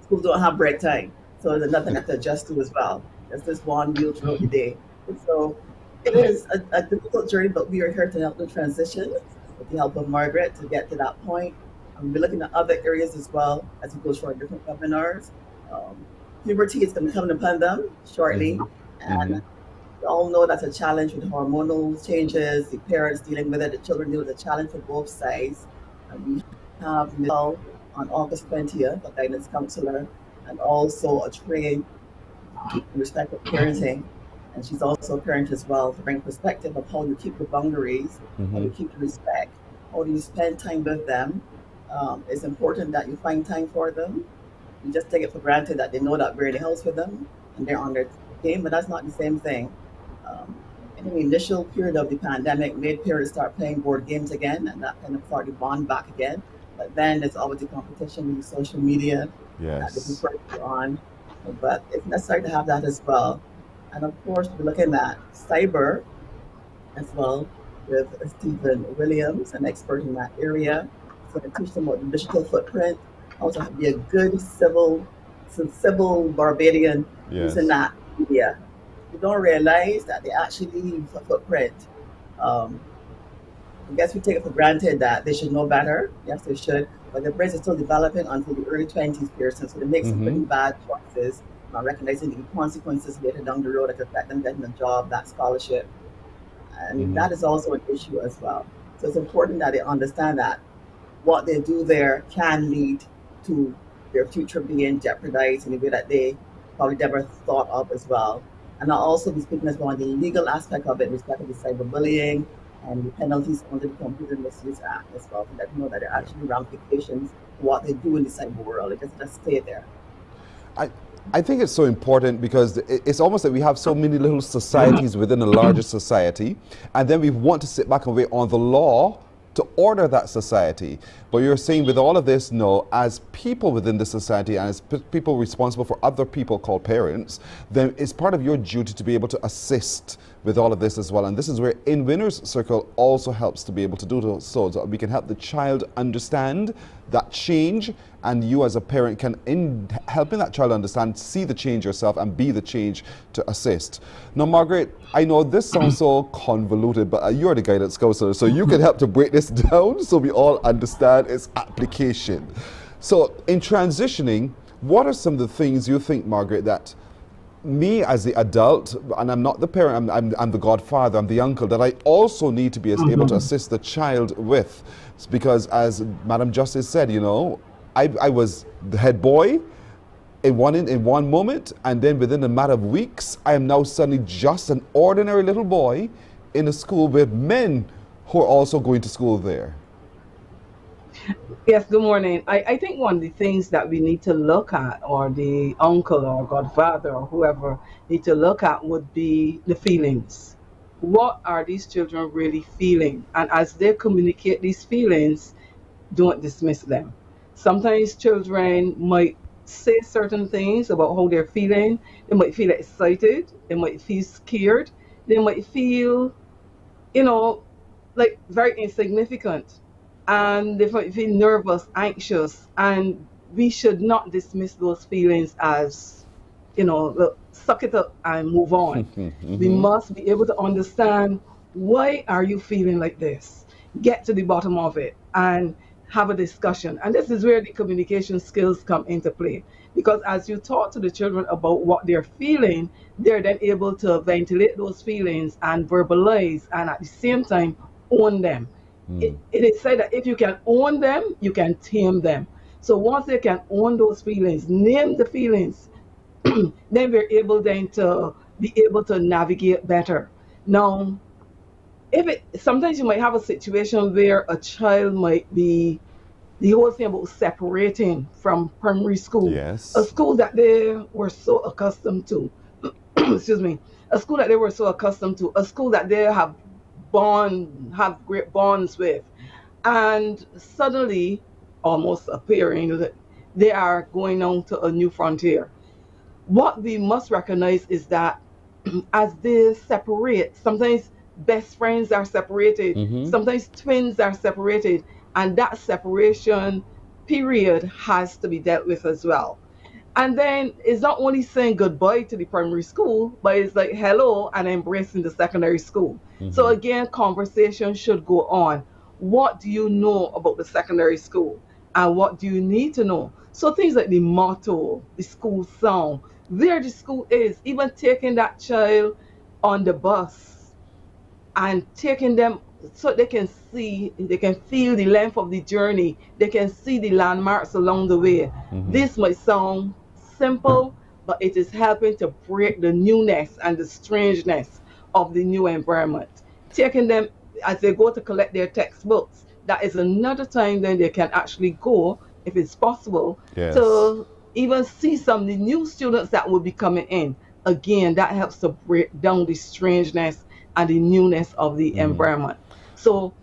Schools don't have break time, so there's nothing to have to adjust to as well. It's just one meal throughout the day. And so it is a difficult journey, but we are here to help them transition with the help of Margaret to get to that point. We're looking at other areas as well as we go through our different webinars. Puberty is going to be coming upon them shortly, and we all know that's a challenge with hormonal changes, the parents dealing with it, the children dealing with a challenge for both sides. And we have Michelle on August 20th, a guidance counselor, and also a trained in respect of parenting. And she's also a parent as well, to bring perspective of how you keep the boundaries, how you keep the respect, how do you spend time with them. It's important that you find time for them. You just take it for granted that they know that we're in the house with them and they're on their game, but that's not the same thing. In the initial period of the pandemic made parents start playing board games again, and that kind of started to bond back again. But then there's always the competition with social media that they prefer on. But it's necessary to have that as well. And of course, we're looking at cyber as well with Stephen Williams, an expert in that area. So to teach them about the digital footprint, also to be a good civil Barbadian using that media. You don't realize that they actually leave a footprint. I guess we take it for granted that they should know better. Yes, they should. But their brains are still developing until the early 20s, Pearson. So they make some pretty bad choices, not recognizing the consequences later down the road that affect them getting a job, that scholarship. And that is also an issue as well. So it's important that they understand that what they do there can lead to their future being jeopardized in a way that they probably never thought of as well. And I'll also be speaking as well on the legal aspect of it, respect to the cyberbullying and the penalties under the Computer Misuse Act as well, to let you know that there are actually ramifications for what they do in the cyber world. It doesn't just stay there. I think it's so important because it's almost like we have so many little societies within a larger society, and then we want to sit back and wait on the law to order that society. But you're saying with all of this, no, as people within the society and as people responsible for other people called parents, then it's part of your duty to be able to assist with all of this as well. And this is where In Winners Circle also helps to be able to do so that we can help the child understand that change, and you as a parent can, in helping that child understand, see the change yourself and be the change to assist. Now, Margaret, I know this sounds so convoluted, but you're the guidance counselor, so you can help to break this down so we all understand its application. So in transitioning, what are some of the things you think, Margaret, that me as the adult, and I'm not the parent, I'm the godfather, I'm the uncle, that I also need to be able to assist the child with? It's because, as Madam Justice said, you know, I was the head boy in one moment, and then within a matter of weeks, I am now suddenly just an ordinary little boy in a school with men who are also going to school there. Yes, good morning. I think one of the things that we need to look at, or the uncle or godfather or whoever need to look at, would be the feelings. What are these children really feeling? And as they communicate these feelings, don't dismiss them. Sometimes children might say certain things about how they're feeling. They might feel excited. They might feel scared. They might feel, you know, like very insignificant. And they might feel nervous, anxious. And we should not dismiss those feelings as, you know, look, suck it up and move on. We must be able to understand, why are you feeling like this? Get to the bottom of it and have a discussion. And this is where the communication skills come into play. Because as you talk to the children about what they're feeling, they're then able to ventilate those feelings and verbalize, and at the same time own them. It is said that if you can own them, you can tame them. So once they can own those feelings, name the feelings, then we're able then to be able to navigate better. Now, sometimes you might have a situation where a child might be, the whole thing about separating from primary school, a school that they were so accustomed to, excuse me, a school that they were so accustomed to, a school that they have great bonds with, and suddenly, almost appearing that they are going on to a new frontier. What we must recognize is that as they separate, sometimes best friends are separated, sometimes twins are separated, and that separation period has to be dealt with as well. And then it's not only saying goodbye to the primary school, but it's like hello and embracing the secondary school. So again, conversation should go on. What do you know about the secondary school? And what do you need to know? So things like the motto, the school song, where the school is, even taking that child on the bus and taking them so they can see, they can feel the length of the journey, they can see the landmarks along the way. This might sound simple, but it is helping to break the newness and the strangeness of the new environment. Taking them as they go to collect their textbooks, that is another time then they can actually go, if it's possible, to even see some of the new students that will be coming in. Again, that helps to break down the strangeness and the newness of the environment. So,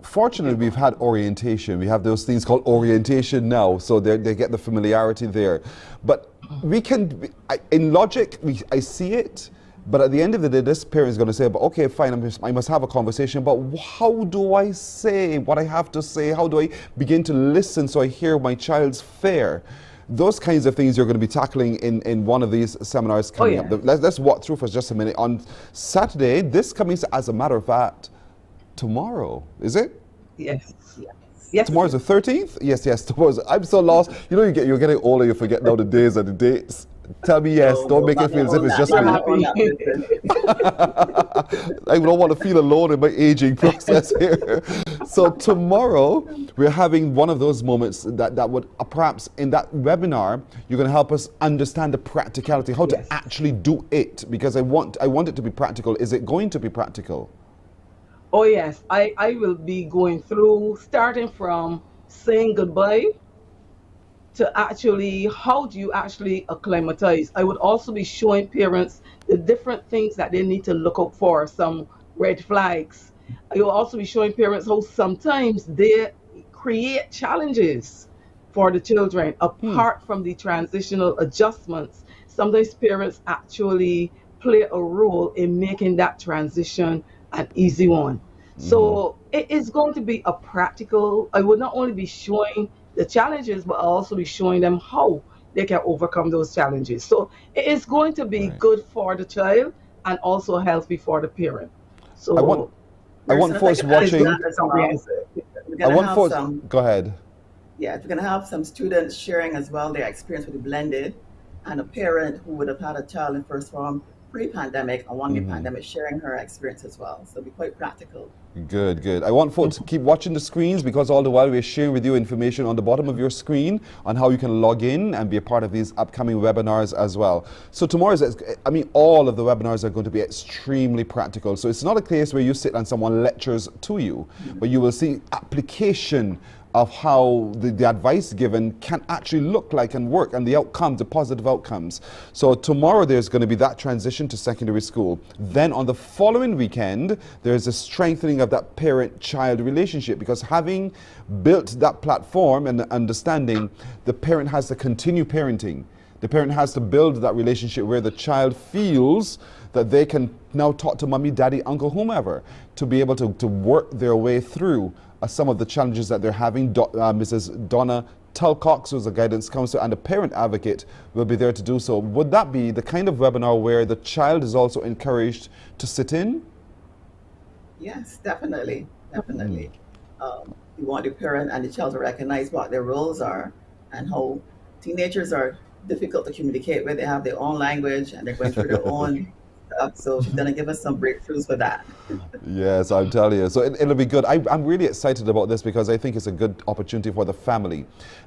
fortunately, we've had orientation. We have those things called orientation now, so they get the familiarity there. But we can, in logic, I see it. But at the end of the day, this parent is going to say, "But okay, fine, I must have a conversation, but how do I say what I have to say? How do I begin to listen so I hear my child's fare?" Those kinds of things you're going to be tackling in one of these seminars coming up. Let's walk through for just a minute. On Saturday, this coming, as a matter of fact, tomorrow, is it? Yes. Tomorrow's the 13th? Yes, tomorrow's. I'm so lost. You know, you're getting older, you forget now the days and the dates. Tell me yes, don't make it feel as if it's just me. I don't want to feel alone in my aging process here. So tomorrow, we're having one of those moments that would perhaps in that webinar, you're going to help us understand the practicality, how to actually do it, because I want it to be practical. Is it going to be practical? Oh yes, I will be going through, starting from saying goodbye to actually, how do you actually acclimatize? I would also be showing parents the different things that they need to look out for, some red flags. You'll also be showing parents how sometimes they create challenges for the children apart from the transitional adjustments. Sometimes parents actually play a role in making that transition an easy one. So it is going to be a practical, I would not only be showing the challenges, but I'll also be showing them how they can overcome those challenges. So it is going to be good for the child and also healthy for the parent. So I want folks watching. We're gonna have some. Go ahead. Yeah, we're going to have some students sharing as well their experience with the blended, and a parent who would have had a child in first form pre-pandemic and one pandemic sharing her experience as well. So it'll be quite practical. Good, good. I want folks to keep watching the screens, because all the while we're sharing with you information on the bottom of your screen on how you can log in and be a part of these upcoming webinars as well. So tomorrow's, I mean, all of the webinars are going to be extremely practical. So it's not a case where you sit and someone lectures to you, but you will see application of how the advice given can actually look like and work, and the outcomes, the positive outcomes. So tomorrow there's going to be that transition to secondary school. Then on the following weekend, there's a strengthening of that parent-child relationship, because having built that platform and the understanding, the parent has to continue parenting. The parent has to build that relationship where the child feels that they can now talk to mommy, daddy, uncle, whomever, to be able to work their way through some of the challenges that they're having. Mrs. Donna Telcox, who's a guidance counselor and a parent advocate, will be there to do so. Would that be the kind of webinar where the child is also encouraged to sit in? Yes, definitely, definitely. You want the parent and the child to recognize what their roles are and how teenagers are difficult to communicate with. They have their own language and they're going through their own stuff. So she's going to give us some breakthroughs for that. Yes, I'm telling you. So it'll be good. I'm really excited about this because I think it's a good opportunity for the family.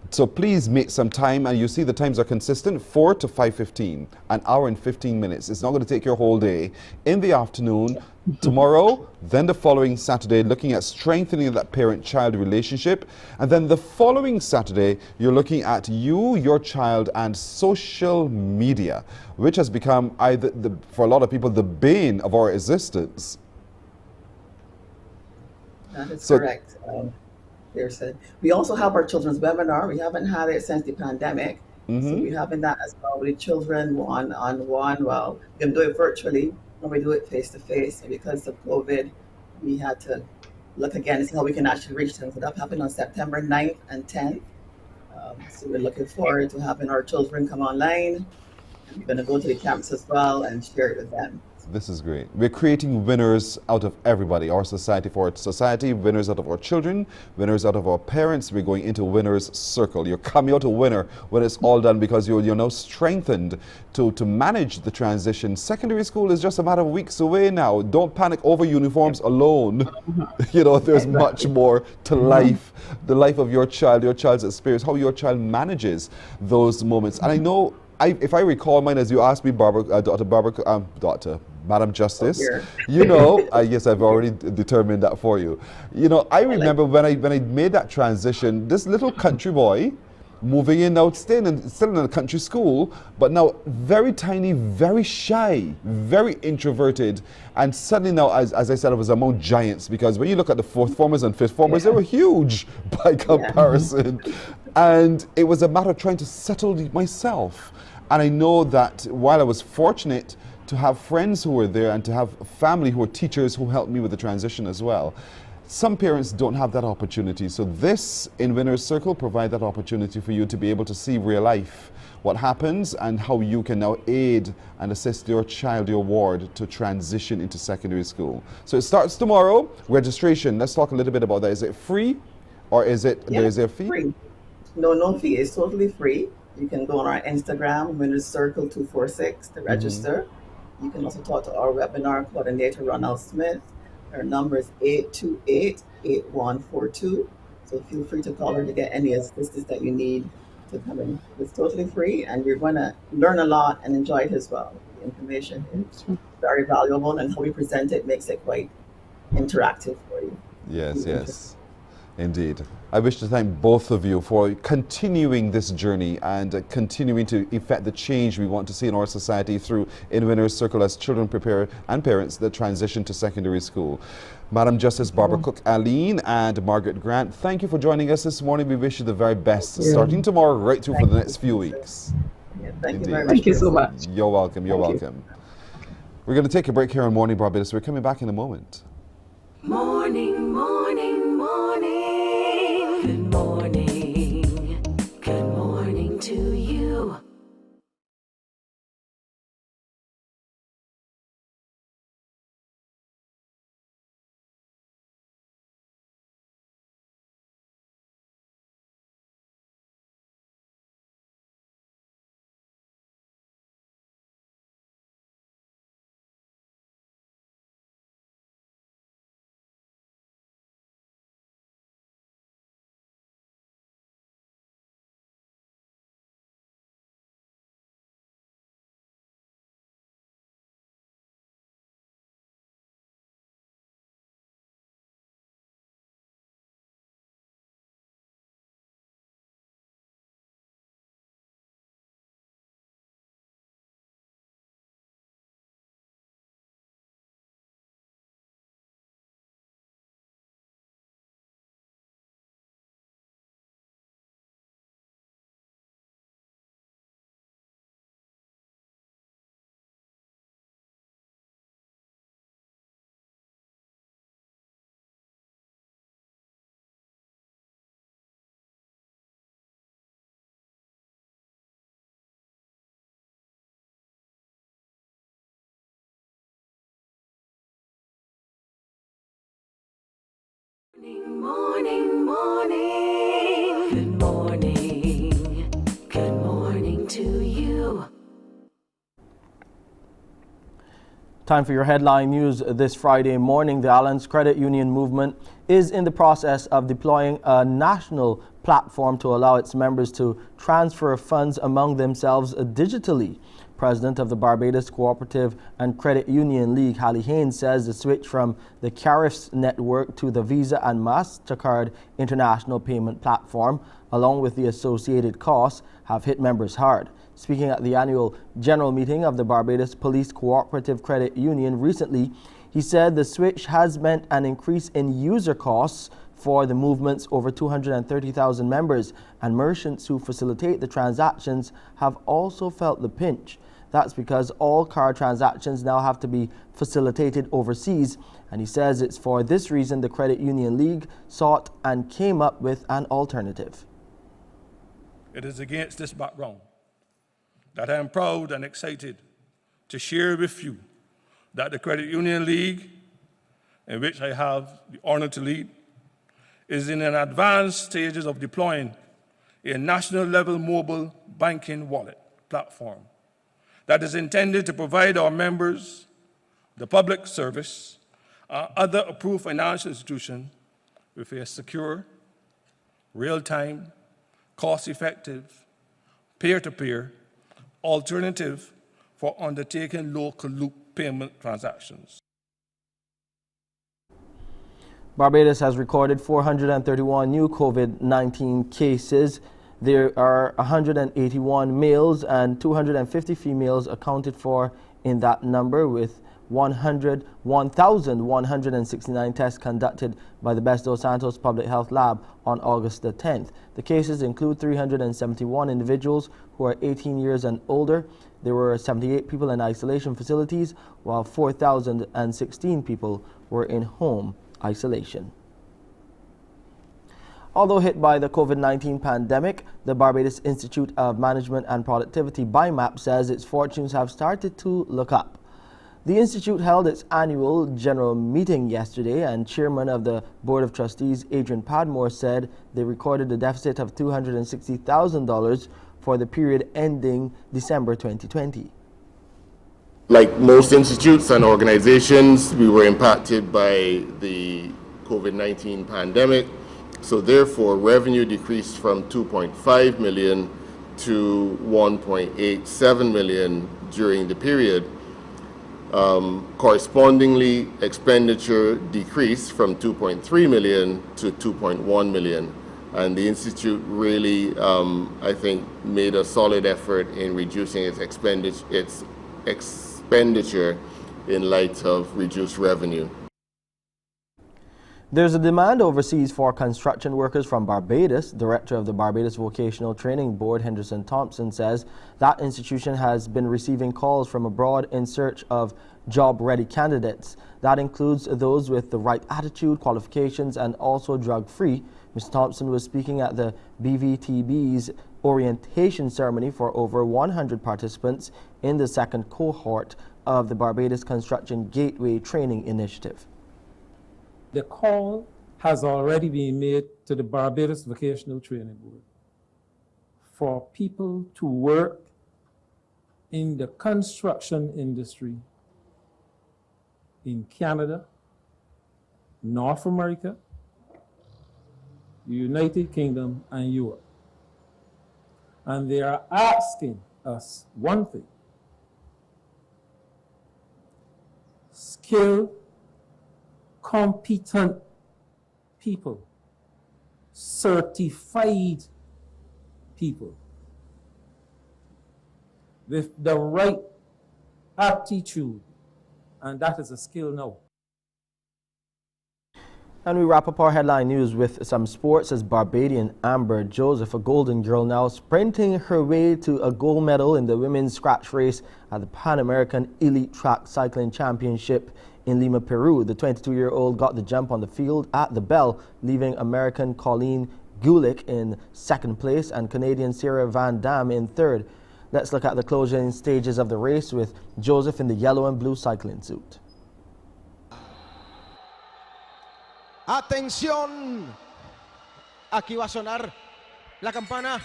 So please make some time, and you see the times are consistent, 4 to 5:15, an hour and 15 minutes. It's not going to take your whole day. In the afternoon, tomorrow, then the following Saturday, looking at strengthening that parent-child relationship. And then the following Saturday, you're looking at you, your child, and social media, which has become either, for a lot of people, the bane of our existence. That is correct. Pearson. We also have our children's webinar. We haven't had it since the pandemic. So we're having that as well with children one-on-one. Well, we can do it virtually, and we do it face-to-face. And because of COVID, we had to look again and see how we can actually reach them. So that happened on September 9th and 10th. So we're looking forward to having our children come online. And we're going to go to the camps as well and share it with them. This is great. We're creating winners out of everybody, our society, for our society, winners out of our children, winners out of our parents. We're going into winner's circle. You're coming out a winner when it's all done, because you're now strengthened to manage the transition. Secondary school is just a matter of weeks away now. Don't panic over uniforms alone. You know, there's much more to life, the life of your child's experience, how your child manages those moments. And I know, if I recall mine, as you asked me, Madam Justice, you know, yes, I've already determined that for you. You know, I remember when I made that transition, this little country boy moving in now, still in a country school, but now very tiny, very shy, very introverted, and suddenly now, as I said, I was among giants, because when you look at the fourth formers and fifth formers, they were huge by comparison. And it was a matter of trying to settle myself. And I know that while I was fortunate to have friends who were there and to have family who were teachers who helped me with the transition as well, some parents don't have that opportunity. So this, in Winner's Circle, provide that opportunity for you to be able to see real life, what happens, and how you can now aid and assist your child, your ward, to transition into secondary school. So it starts tomorrow. Registration, let's talk a little bit about that. Is it free, or is it, there's a fee? Free. No fee. It's totally free. You can go on our Instagram, Winner's Circle 246, to register. You can also talk to our webinar coordinator, Ronald Smith. Her number is 828-8142. So feel free to call her to get any assistance that you need to come in. It's totally free, and you're going to learn a lot and enjoy it as well. The information is very valuable, and how we present it makes it quite interactive for you. Yes, yes. Indeed. I wish to thank both of you for continuing this journey and continuing to effect the change we want to see in our society through In Winner's Circle as children prepare and parents that transition to secondary school. Madam Justice Barbara Cook-Aline and Margaret Grant, thank you for joining us this morning. We wish you the very best, starting tomorrow right through for the next few weeks. Thank Indeed. you very much. Thank you so much. You're welcome. You're Thank you. welcome. We're going to take a break here on Morning Barbados. We're coming back in a moment. Morning, morning, morning. Good morning. Good morning to you. Morning, morning. Good morning. Good morning to you. Time for your headline news this Friday morning. The Alliance Credit Union movement is in the process of deploying a national platform to allow its members to transfer funds among themselves digitally. President of the Barbados Cooperative and Credit Union League, Hallie Haynes, says the switch from the CARIFS network to the Visa and MasterCard international payment platform, along with the associated costs, have hit members hard. Speaking at the annual general meeting of the Barbados Police Cooperative Credit Union recently, he said the switch has meant an increase in user costs for the movement's over 230,000 members, and merchants who facilitate the transactions have also felt the pinch. That's because all card transactions now have to be facilitated overseas, and he says it's for this reason the Credit Union League sought and came up with an alternative. It is against this background that I am proud and excited to share with you that the Credit Union League, in which I have the honor to lead, is in an advanced stages of deploying a national level mobile banking wallet platform that is intended to provide our members, the public service, and other approved financial institutions with a secure, real-time, cost-effective, peer-to-peer alternative for undertaking local loop payment transactions. Barbados has recorded 431 new COVID-19 cases. There are 181 males and 250 females accounted for in that number, with 1,169 tests conducted by the Best dos Santos Public Health Lab on August the 10th. The cases include 371 individuals who are 18 years and older. There were 78 people in isolation facilities, while 4,016 people were in home isolation. Although hit by the COVID-19 pandemic, the Barbados Institute of Management and Productivity, BIMAP, says its fortunes have started to look up. The institute held its annual general meeting yesterday, and Chairman of the Board of Trustees, Adrian Padmore, said they recorded a deficit of $260,000 for the period ending December 2020. Like most institutes and organizations, we were impacted by the COVID-19 pandemic. So therefore, revenue decreased from 2.5 million to 1.87 million during the period. Correspondingly, expenditure decreased from 2.3 million to 2.1 million. And the Institute really, I think, made a solid effort in reducing its expenditure in light of reduced revenue. There's a demand overseas for construction workers from Barbados. Director of the Barbados Vocational Training Board, Henderson Thompson, says that institution has been receiving calls from abroad in search of job-ready candidates. That includes those with the right attitude, qualifications, and also drug-free. Ms. Thompson was speaking at the BVTB's orientation ceremony for over 100 participants in the second cohort of the Barbados Construction Gateway Training Initiative. The call has already been made to the Barbados Vocational Training Board for people to work in the construction industry in Canada, North America, the United Kingdom, and Europe. And they are asking us one thing: skilled, competent people, certified people with the right aptitude, and that is a skill now. And we wrap up our headline news with some sports as Barbadian Amber Joseph, a golden girl now, sprinting her way to a gold medal in the women's scratch race at the Pan American Elite Track Cycling Championship in Lima, Peru. The 22-year-old got the jump on the field at the bell, leaving American Colleen Gulick in second place and Canadian Sarah Van Dam in third. Let's look at the closing stages of the race with Joseph in the yellow and blue cycling suit. Atención, aquí va a sonar la campana,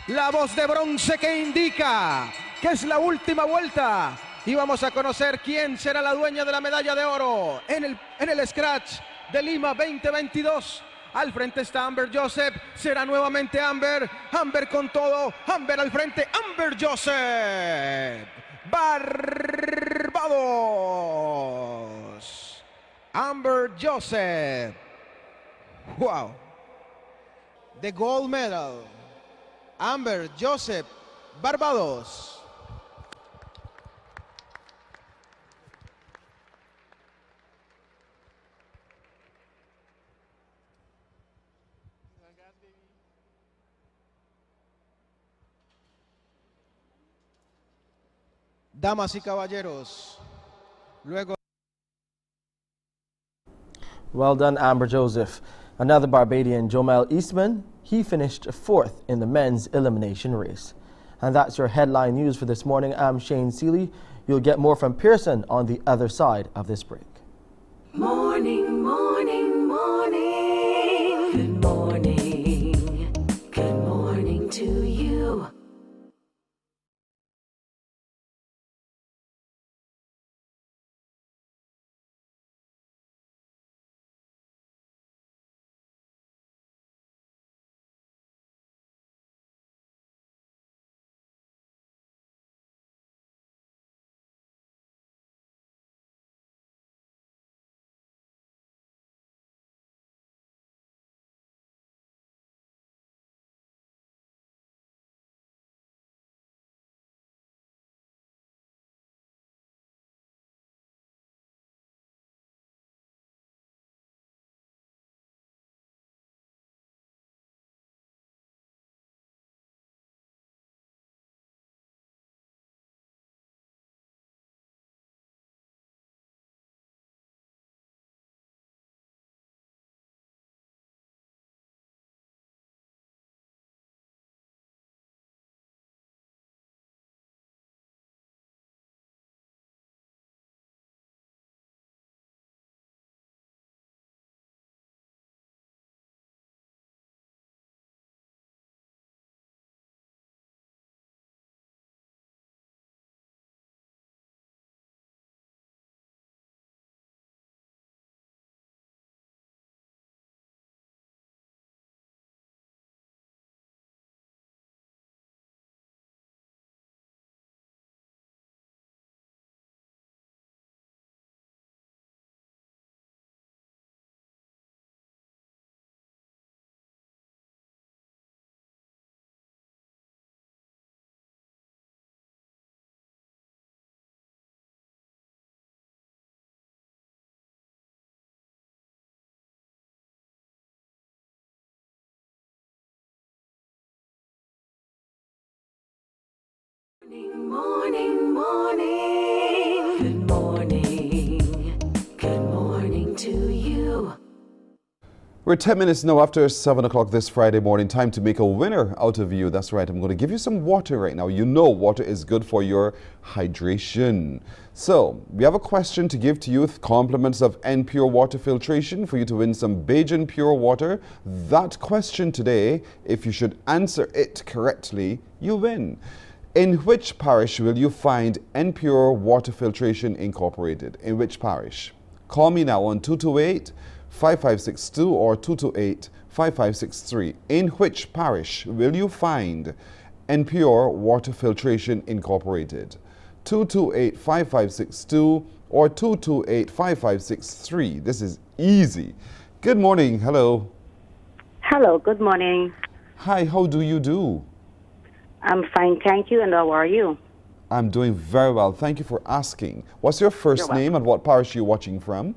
la voz de bronce que indica que es la última vuelta y vamos a conocer quién será la dueña de la medalla de oro en el Scratch de Lima 2022. Al frente está Amber Joseph, será nuevamente Amber con todo, Amber al frente, Amber Joseph, Barbados. Amber Joseph, wow, the gold medal, Amber Joseph, Barbados. Damas y caballeros, luego. Well done, Amber Joseph. Another Barbadian, Jomel Eastman, he finished fourth in the men's elimination race. And that's your headline news for this morning. I'm Shane Seeley. You'll get more from Pearson on the other side of this break. Morning, morning, morning. Good morning. Good morning to you. Morning, morning. Good morning. Good morning to you. We're 10 minutes now after 7 o'clock this Friday morning. Time to make a winner out of you. That's right. I'm going to give you some water right now. You know water is good for your hydration. So, we have a question to give to you. Compliments of N-Pure water filtration for you to win some Bajan Pure water. That question today, if you should answer it correctly, you win. In which parish will you find N-Pure Water Filtration Incorporated? In which parish? Call me now on 228-5562 or 228-5563. In which parish will you find N-Pure Water Filtration Incorporated? 228-5562 or 228-5563. This is easy. Good morning. Hello. Hello. Good morning. Hi. How do you do? I'm fine, thank you. And how are you? I'm doing very well. Thank you for asking. What's your first name and what parish are you watching from?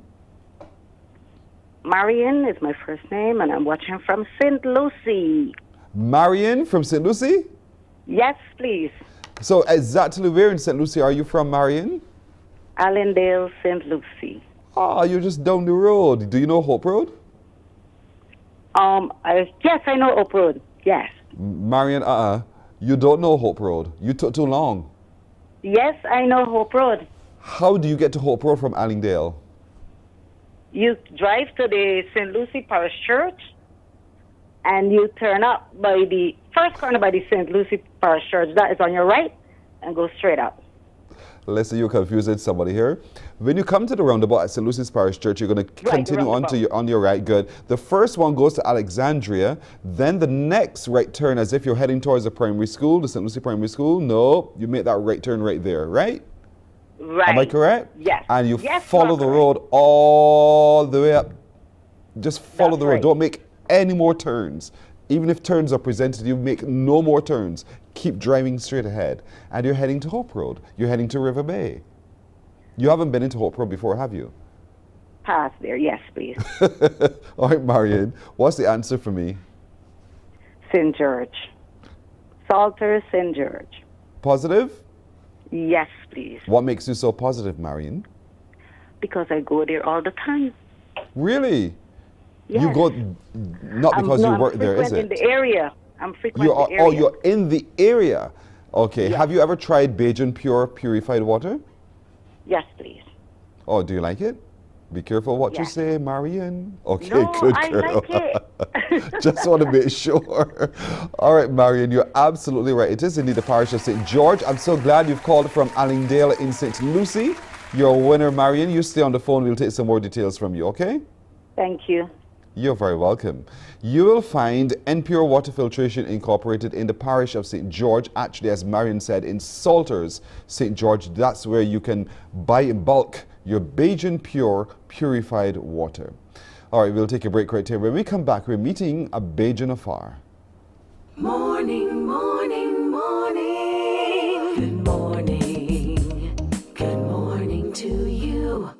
Marion is my first name, and I'm watching from St. Lucie. Marion from St. Lucie? Yes, please. So exactly where in St. Lucie are you from, Marion? Allendale, St. Lucie. Ah, you're just down the road. Do you know Hope Road? Yes, I know Hope Road. Yes. Marion, you don't know Hope Road. You took too long. Yes, I know Hope Road. How do you get to Hope Road from Allendale? You drive to the St. Lucie Parish Church, and you turn up by the first corner by the St. Lucie Parish Church. That is on your right, and go straight up. Listen, you're confusing somebody here. When you come to the roundabout at St. Lucy's Parish Church, you're going to continue on to on your right. Good. The first one goes to Alexandria. Then the next right turn, as if you're heading towards the primary school, the St. Lucie Primary School. No, you make that right turn right there, right? Right. Am I correct? Yes. And you follow the road all the way up. Just follow the road. Right. Don't make any more turns. Even if turns are presented, you make no more turns. Keep driving straight ahead. And you're heading to Hope Road. You're heading to River Bay. You haven't been into Hope Road before, have you? Pass there, yes, please. All right, Marion, what's the answer for me? St. George. Salter, St. George. Positive? Yes, please. What makes you so positive, Marion? Because I go there all the time. Really? Yes. You go, not because you work there, is it? I'm frequent in the area. I'm frequent in the area. Oh, you're in the area. Okay. Yes. Have you ever tried Bajan Pure purified water? Yes, please. Oh, do you like it? Be careful what you say, Marion. Okay, No, good I girl. like it. Just want to make sure. All right, Marion, you're absolutely right. It is indeed the parish of St. George. I'm so glad you've called from Allendale in St. Lucie. You're a winner, Marion. You stay on the phone. We'll take some more details from you, okay? Thank you. You're very welcome. You will find N-Pure Water Filtration Incorporated in the parish of St. George. Actually, as Marion said, in Salters, St. George. That's where you can buy in bulk your Bajan Pure purified water. All right, we'll take a break right here. When we come back, we're meeting a Bajan afar. Morning, morning, morning. Good morning. Good morning to you.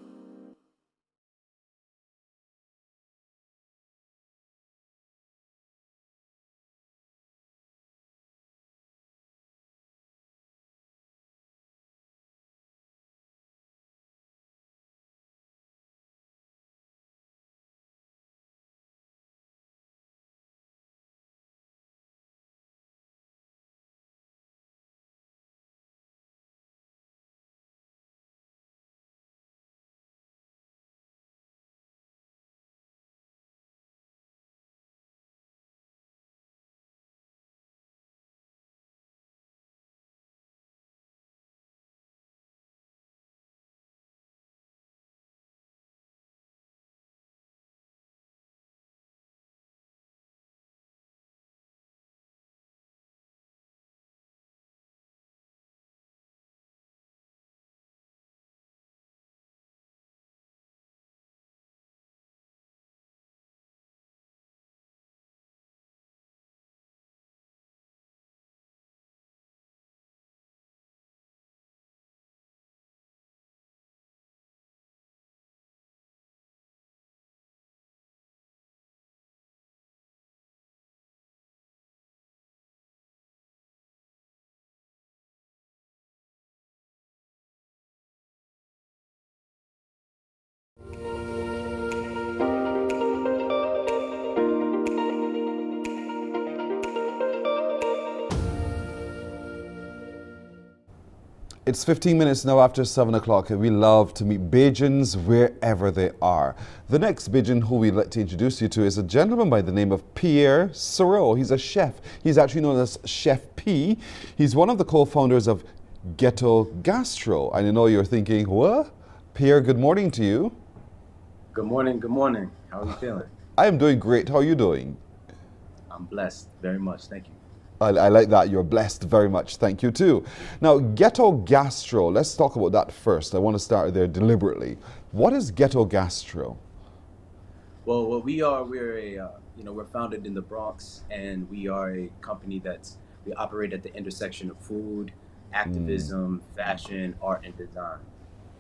It's 15 minutes now after 7 o'clock, and we love to meet Bajans wherever they are. The next Bajan who we'd like to introduce you to is a gentleman by the name of Pierre Soro. He's a chef. He's actually known as Chef P. He's one of the co-founders of Ghetto Gastro. And I know you're thinking, what? Pierre, good morning to you. Good morning, good morning. How are you feeling? I am doing great. How are you doing? I'm blessed very much, thank you. I like that. You're blessed very much. Thank you too. Now, Ghetto Gastro, let's talk about that first. I want to start there deliberately. What is Ghetto Gastro? Well, what we are, we're founded in the Bronx, and we are a company we operate at the intersection of food, activism, fashion, art, and design.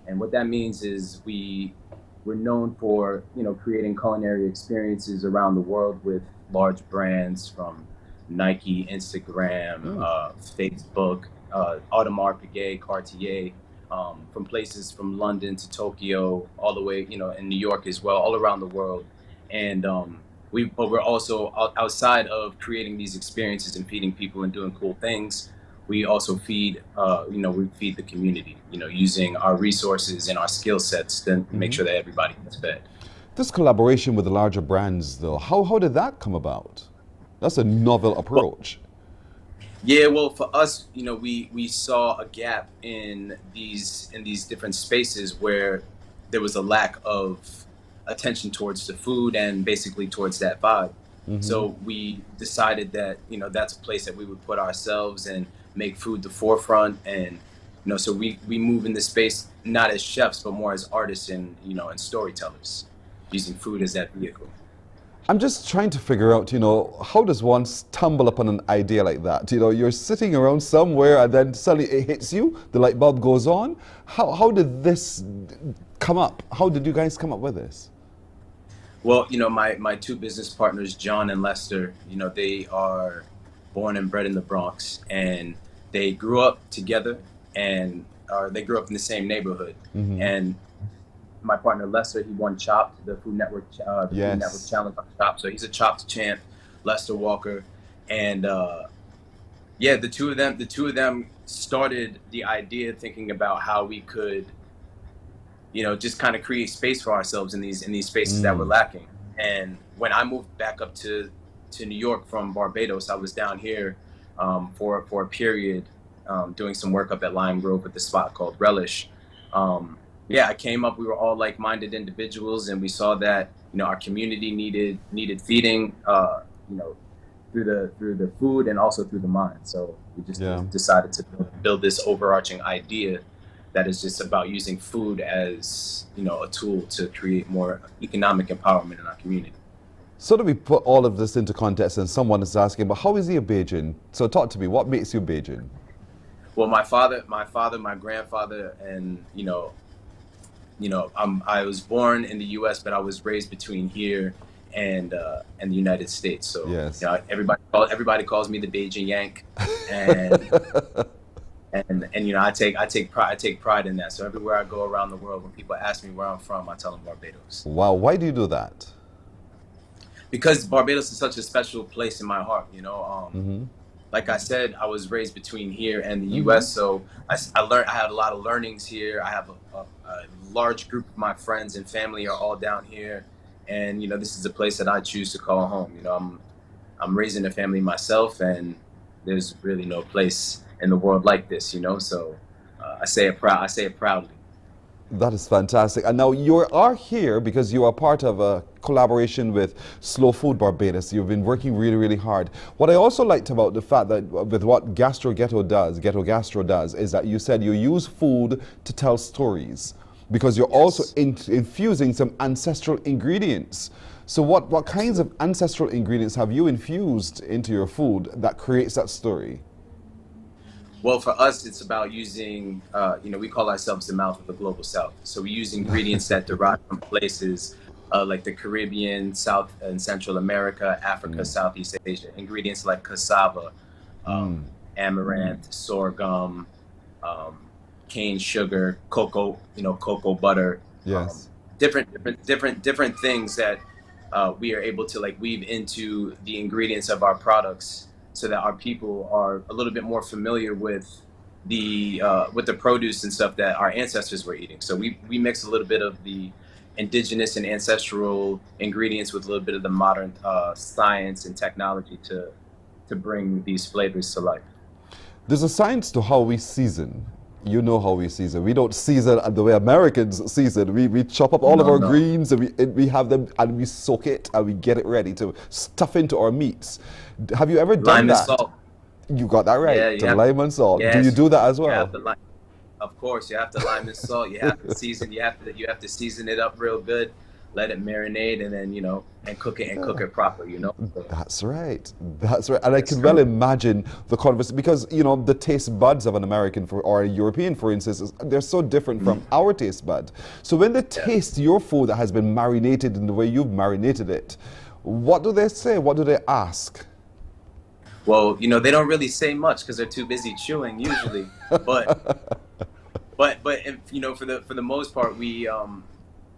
And what that means is we're known for, creating culinary experiences around the world with large brands from Nike, Instagram, Facebook, Audemars Piguet, Cartier, from places from London to Tokyo, all the way, in New York as well, all around the world. And we're also outside of creating these experiences and feeding people and doing cool things. We also feed, we feed the community, using our resources and our skill sets to make sure that everybody gets fed. This collaboration with the larger brands, though, how did that come about? That's a novel approach. Yeah, well, for us, we saw a gap in these different spaces where there was a lack of attention towards the food and basically towards that vibe. So we decided that that's a place that we would put ourselves and make food the forefront. And so we move in this space not as chefs but more as artists and and storytellers, using food as that vehicle. I'm just trying to figure out, how does one stumble upon an idea like that? You're sitting around somewhere and then suddenly it hits you, the light bulb goes on. How did this come up? How did you guys come up with this? Well, my two business partners, John and Lester, they are born and bred in the Bronx, and they grew up together, and they grew up in the same neighborhood. And my partner Lester, he won Chopped, the Food Network, Food Network Challenge on Chopped. So he's a Chopped champ, Lester Walker, and the two of them started the idea, thinking about how we could, just kind of create space for ourselves in these spaces that were lacking. And when I moved back up to New York from Barbados, I was down here for a period, doing some work up at Lime Grove at the spot called Relish. I came up, we were all like-minded individuals, and we saw that, our community needed feeding, through the food and also through the mind. So we just decided to build this overarching idea that is just about using food as, a tool to create more economic empowerment in our community. So that we put all of this into context, and someone is asking, but how is he a Bajan? So talk to me, what makes you Bajan? Well, my father, my grandfather, and, I was born in the U.S., but I was raised between here and the United States. So everybody calls me the Bajan Yank, and I take pride in that. So everywhere I go around the world, when people ask me where I'm from, I tell them Barbados. Wow, why do you do that? Because Barbados is such a special place in my heart. Like I said, I was raised between here and the U.S., so I had a lot of learnings here. I have a large group of my friends and family are all down here, and this is a place that I choose to call home. I'm raising a family myself, and there's really no place in the world like this. So I say it proudly. That is fantastic. And now you are here because you are part of a collaboration with Slow Food Barbados. You've been working really, really hard. What I also liked about the fact that with what Ghetto Gastro does, is that you said you use food to tell stories, because you're also infusing some ancestral ingredients. So what kinds of ancestral ingredients have you infused into your food that creates that story? Well, for us, it's about using, we call ourselves the mouth of the global South. So we use ingredients that derive from places like the Caribbean, South and Central America, Africa, Southeast Asia. Ingredients like cassava, amaranth, sorghum, cane sugar, cocoa, cocoa butter. Yes. Different things that we are able to weave into the ingredients of our products, so that our people are a little bit more familiar with with the produce and stuff that our ancestors were eating. So we mix a little bit of the indigenous and ancestral ingredients with a little bit of the modern science and technology to bring these flavors to life. There's a science to how we season. You know how we season. We don't season the way Americans season. We chop up all of our greens and we have them and we soak it and we get it ready to stuff into our meats. Have you ever done Lime that? and salt. You got that right. Yeah, To lime and salt. Yes. Do you do that as well? Of course, you have to lime and salt. You have to season. You have to season it up real good, let it marinate, and then and cook it proper. That's right. That's right. And I can well imagine the conversation because the taste buds of an American or a European, for instance, they're so different from our taste bud. So when they taste your food that has been marinated in the way you've marinated it, what do they say? What do they ask? Well, they don't really say much because they're too busy chewing usually. But if, for the most part, we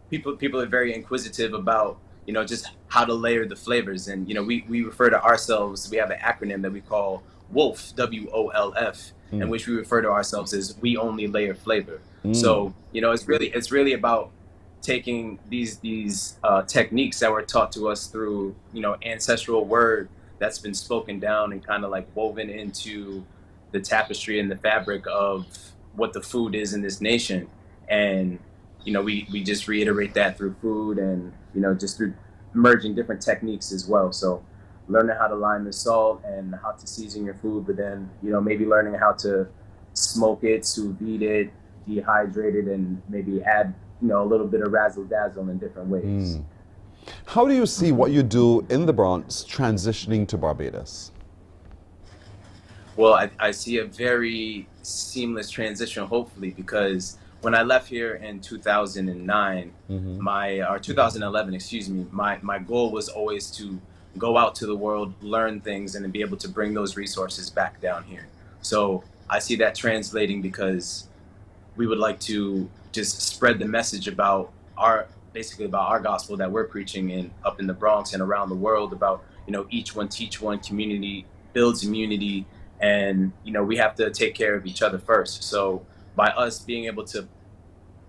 people are very inquisitive about just how to layer the flavors, and we refer to ourselves. We have an acronym that we call WOLF, WOLF, in which we refer to ourselves as we only layer flavor. So it's really about taking these techniques that were taught to us through ancestral word that's been spoken down and kind of like woven into the tapestry and the fabric of what the food is in this nation. And, we just reiterate that through food and, just through merging different techniques as well. So learning how to lime and salt and how to season your food, but then, maybe learning how to smoke it, sous vide it, dehydrate it, and maybe add, a little bit of razzle dazzle in different ways. How do you see what you do in the Bronx transitioning to Barbados? Well, I see a very seamless transition, hopefully, because when I left here in 2009, or 2011, excuse me, my goal was always to go out to the world, learn things, and then be able to bring those resources back down here. So I see that translating because we would like to just spread the message about basically about our gospel that we're preaching up in the Bronx and around the world about, each one teach one, community builds immunity, and, we have to take care of each other first. So by us being able to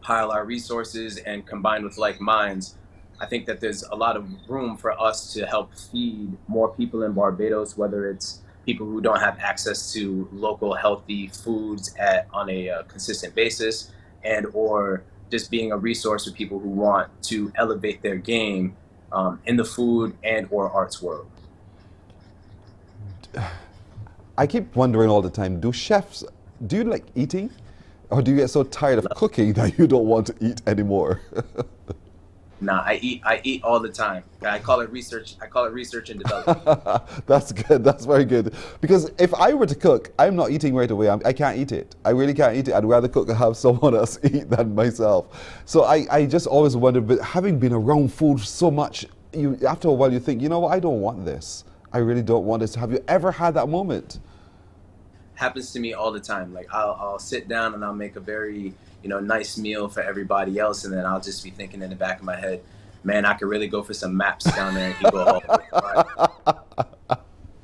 pile our resources and combine with like minds, I think that there's a lot of room for us to help feed more people in Barbados, whether it's people who don't have access to local healthy foods on a consistent basis, and or just being a resource for people who want to elevate their game in the food and or arts world. I keep wondering all the time, do you like eating? Or do you get so tired of cooking that you don't want to eat anymore? Nah, I eat all the time. I call it research and development. That's good. That's very good. Because if I were to cook, I'm not eating right away. I can't eat it. I really can't eat it. I'd rather cook and have someone else eat than myself. So I just always wondered, but having been around food so much, after a while you think, I don't want this. I really don't want this. Have you ever had that moment? Happens to me all the time. Like I'll sit down and I'll make a very nice meal for everybody else, and then I'll just be thinking in the back of my head, man, I could really go for some maps down there and eat all right?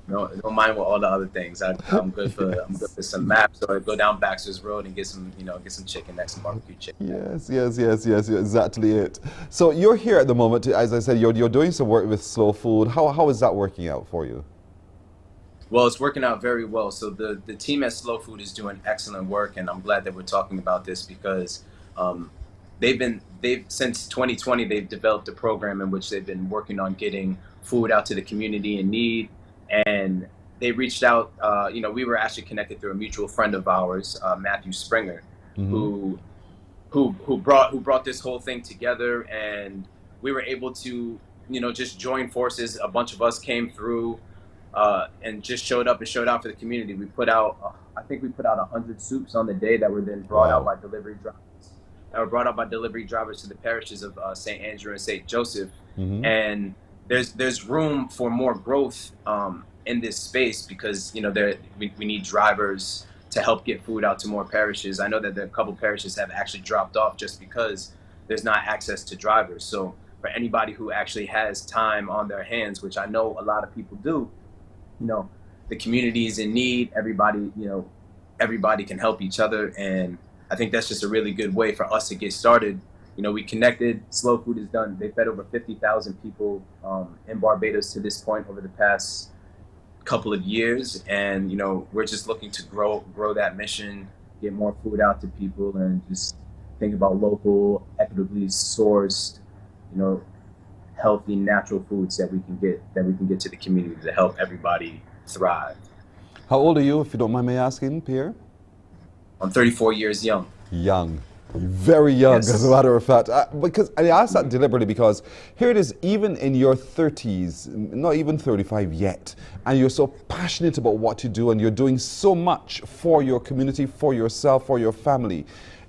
No, don't mind with all the other things. I'm good for some maps, or go down Baxter's Road and get some chicken next, some barbecue chicken. Yes, exactly it. So you're here at the moment, as I said, you're doing some work with Slow Food. How is that working out for you? Well, it's working out very well. So the team at Slow Food is doing excellent work, and I'm glad that we're talking about this because since 2020 they've developed a program in which they've been working on getting food out to the community in need, and they reached out. We were actually connected through a mutual friend of ours, Matthew Springer, who brought this whole thing together, and we were able to just join forces. A bunch of us came through. And just showed up and showed out for the community. We put out, I think we put out 100 soups on the day that were then brought out by delivery drivers. That were brought out by delivery drivers to the parishes of St. Andrew and St. Joseph. And there's room for more growth in this space because we need drivers to help get food out to more parishes. I know that a couple parishes have actually dropped off just because there's not access to drivers. So for anybody who actually has time on their hands, which I know a lot of people do, the community is in need. Everybody, everybody can help each other. And I think that's just a really good way for us to get started. You know, we connected. Slow Food is done. They fed over 50,000 people in Barbados to this point over the past couple of years. And, you know, we're just looking to grow that mission, get more food out to people, and just think about local, equitably sourced, you know, healthy, natural foods that we can get to the community to help everybody thrive. How old are you, if you don't mind me asking, Pierre? I'm 34 years young. Young. Very young, Yes. as a matter of fact. Because I asked that deliberately because here it is, even in your 30s, not even 35 yet, and you're so passionate about what you do, and you're doing so much for your community, for yourself, for your family.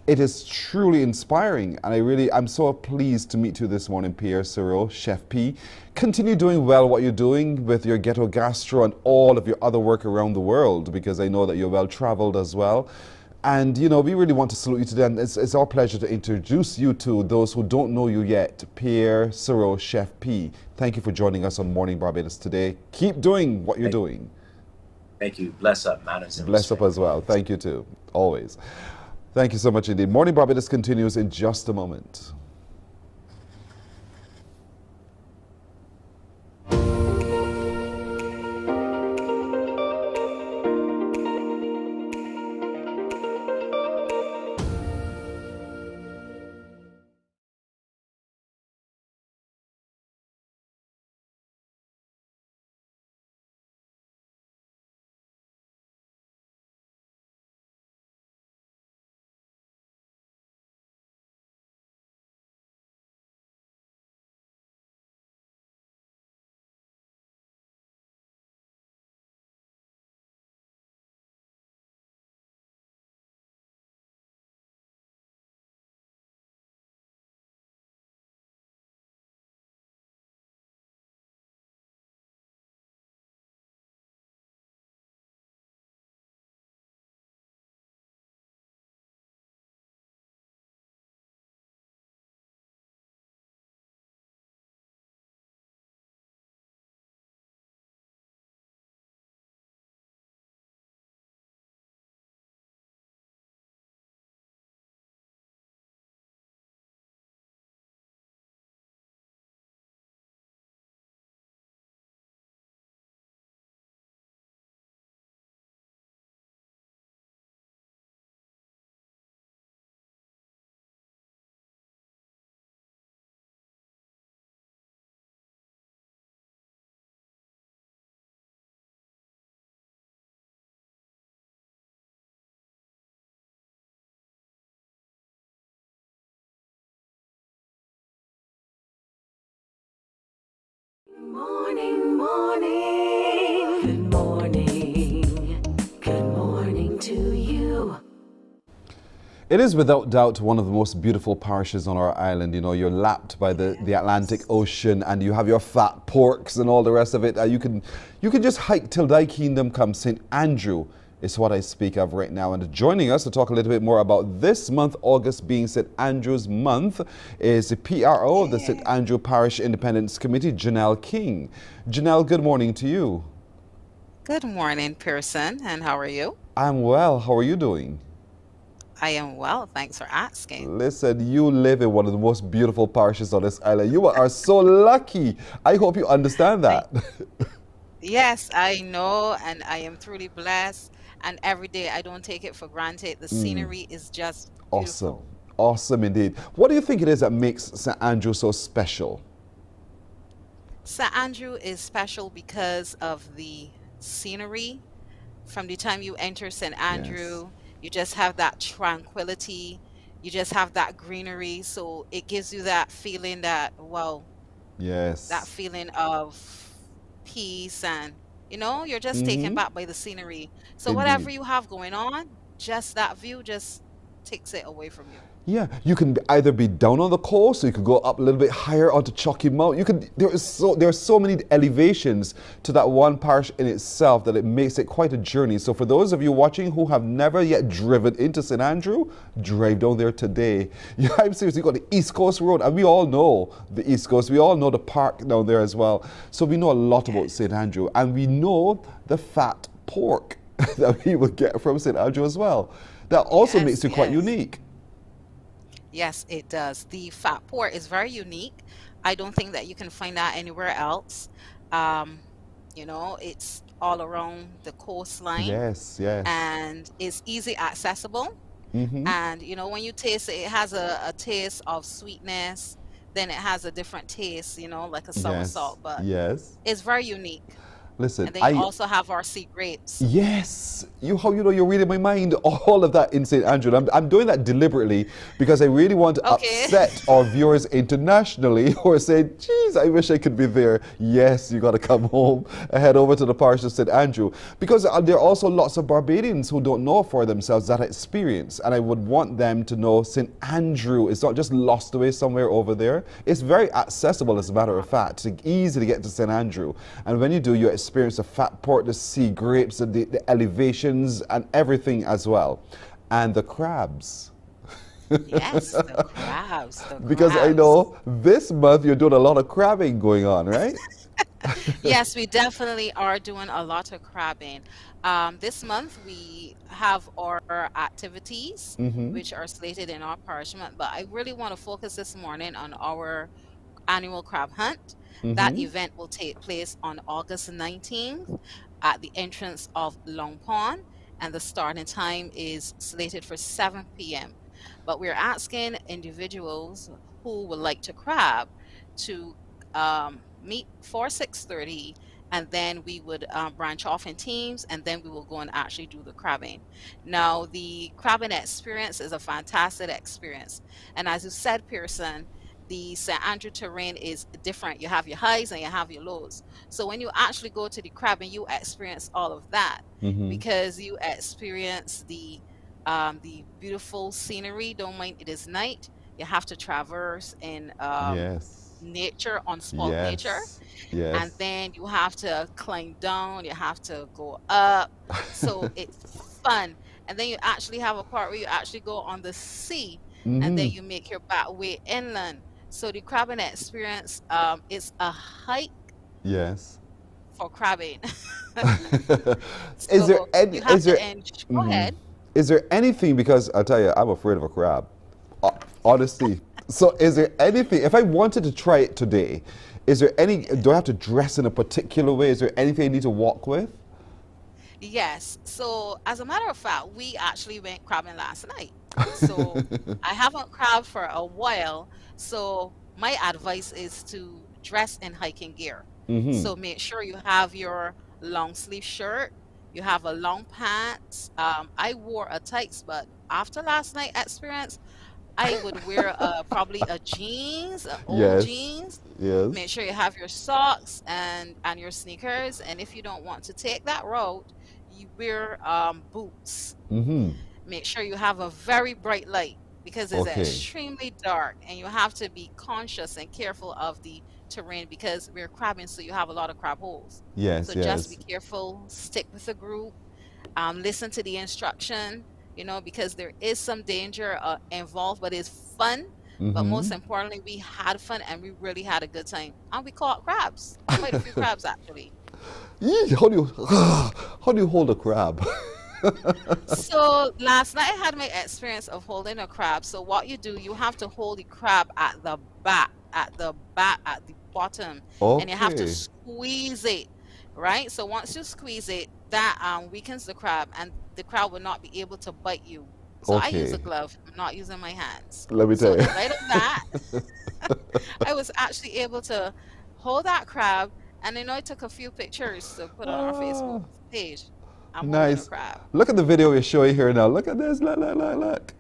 It is truly inspiring, and I'm so pleased to meet you this morning, Pierre Cyril, Chef P. Continue doing well what you're doing with your Ghetto Gastro and all of your other work around the world, because I know that you're well traveled as well. And, you know, we really want to salute you today, and it's our pleasure to introduce you to those who don't know you yet, Pierre Cyril, Chef P. Thank you for joining us on Morning Barbados today. Keep doing what you're doing. Thank you. Bless up, manners and Bless up as well. Thank you too, always. Thank you so much indeed. Morning Barbados continues in just a moment. Morning, morning. Good morning. Good morning to you. It is without doubt one of the most beautiful parishes on our island. You know, you're lapped by the Atlantic Ocean, and you have your fat porks and all the rest of it. You can just hike till thy kingdom come. St. Andrew is what I speak of right now. And joining us to talk a little bit more about this month, August being St. Andrew's month, is the PRO of the St. Andrew Parish Independence Committee, Janelle King. Janelle, good morning to you. Good morning, Pearson, and how are you? I'm well. How are you doing? I am well, thanks for asking. Listen, you live in one of the most beautiful parishes on this island. You are so lucky. I hope you understand that. Yes, I know, and I am truly blessed. And every day I don't take it for granted. The scenery is just beautiful. Awesome. Awesome indeed. What do you think it is that makes St. Andrew so special? St. Andrew is special because of the scenery. From the time you enter St. Andrew, you just have that tranquility. You just have that greenery. So it gives you that feeling that, wow, that feeling of peace, and you're just taken back by the scenery. So whatever you have going on, just that view just takes it away from you. Yeah, you can either be down on the coast, or you could go up a little bit higher onto Chalky Mount. There are so many elevations to that one parish in itself that it makes it quite a journey. So for those of you watching who have never yet driven into St. Andrew, drive down there today. Yeah, I'm serious. You got the East Coast Road, and we all know the East Coast. We all know the park down there as well. So we know a lot about St. Andrew, and we know the fat pork. that we will get from St. Andrew as well. That also Yes, makes it quite yes. unique. Yes, it does. The fat port is very unique. I don't think that you can find that anywhere else. Um, it's all around the coastline Yes, yes. and it's easy accessible. Mm-hmm. And when you taste it, it has a taste of sweetness. Then it has a different taste, like a sour Yes, salt, but yes. it's very unique. Listen, And then you also have our sea grapes. Yes, how you're reading my mind, all of that in St. Andrew. I'm doing that deliberately because I really want to Okay. upset our viewers internationally who are saying, geez, I wish I could be there. Yes, you got to come home and head over to the parish of St. Andrew, because there are also lots of Barbadians who don't know for themselves that experience, and I would want them to know St. Andrew is not just lost away somewhere over there. It's very accessible, as a matter of fact. It's easy to get to St. Andrew, and when you do, you experience the fat port, the sea grapes, the elevations, and everything as well. And the crabs. Yes, the crabs. Because I know this month you're doing a lot of crabbing going on, right? Yes, we definitely are doing a lot of crabbing. This month we have our activities, which are slated in our parish month, but I really want to focus this morning on our annual crab hunt. That event will take place on August 19th at the entrance of Long Pond, and the starting time is slated for 7 p.m. But we're asking individuals who would like to crab to meet for 6:30, and then we would branch off in teams, and then we will go and actually do the crabbing. Now, the crabbing experience is a fantastic experience, and as you said, Pearson, the St. Andrew terrain is different. You have your highs and you have your lows. So when you actually go to the crabbing, you experience all of that because you experience the beautiful scenery. Don't mind it is night. You have to traverse in nature, on spot nature. Yes. And then you have to climb down, you have to go up. So it's fun. And then you actually have a part where you actually go on the sea, and then you make your back way inland. So the crabbing experience is a hike Yes. for crabbing. Is there So any, you have is there, to go ahead. is there anything, because I'll tell you, I'm afraid of a crab, honestly. So is there anything, if I wanted to try it today, is there any, do I have to dress in a particular way? Is there anything I need to walk with? Yes. So as a matter of fact, we actually went crabbing last night. So I haven't crabbed for a while. So my advice is to dress in hiking gear. So make sure you have your long sleeve shirt, you have a long pants. I wore a tights, but after last night experience, I would wear probably a jeans, old jeans. Yes. Make sure you have your socks and your sneakers. And if you don't want to take that route, you wear boots. Make sure you have a very bright light because it's extremely dark, and you have to be conscious and careful of the terrain because we're crabbing, so you have a lot of crab holes. Yes, So just be careful, stick with the group, listen to the instruction, because there is some danger involved, but it's fun. But most importantly, we had fun and we really had a good time. And we caught crabs, quite a few crabs actually. How do you hold a crab? So last night I had my experience of holding a crab. So what you do, you have to hold the crab at the bottom, and you have to squeeze it, right? So once you squeeze it, that weakens the crab, and the crab will not be able to bite you. So I use a glove. I'm not using my hands. Let me tell you. So in light of that, I was actually able to hold that crab, and I took a few pictures to put on our Facebook page. I'm holding a crab. Look at the video we're showing here now. Look at this. Look.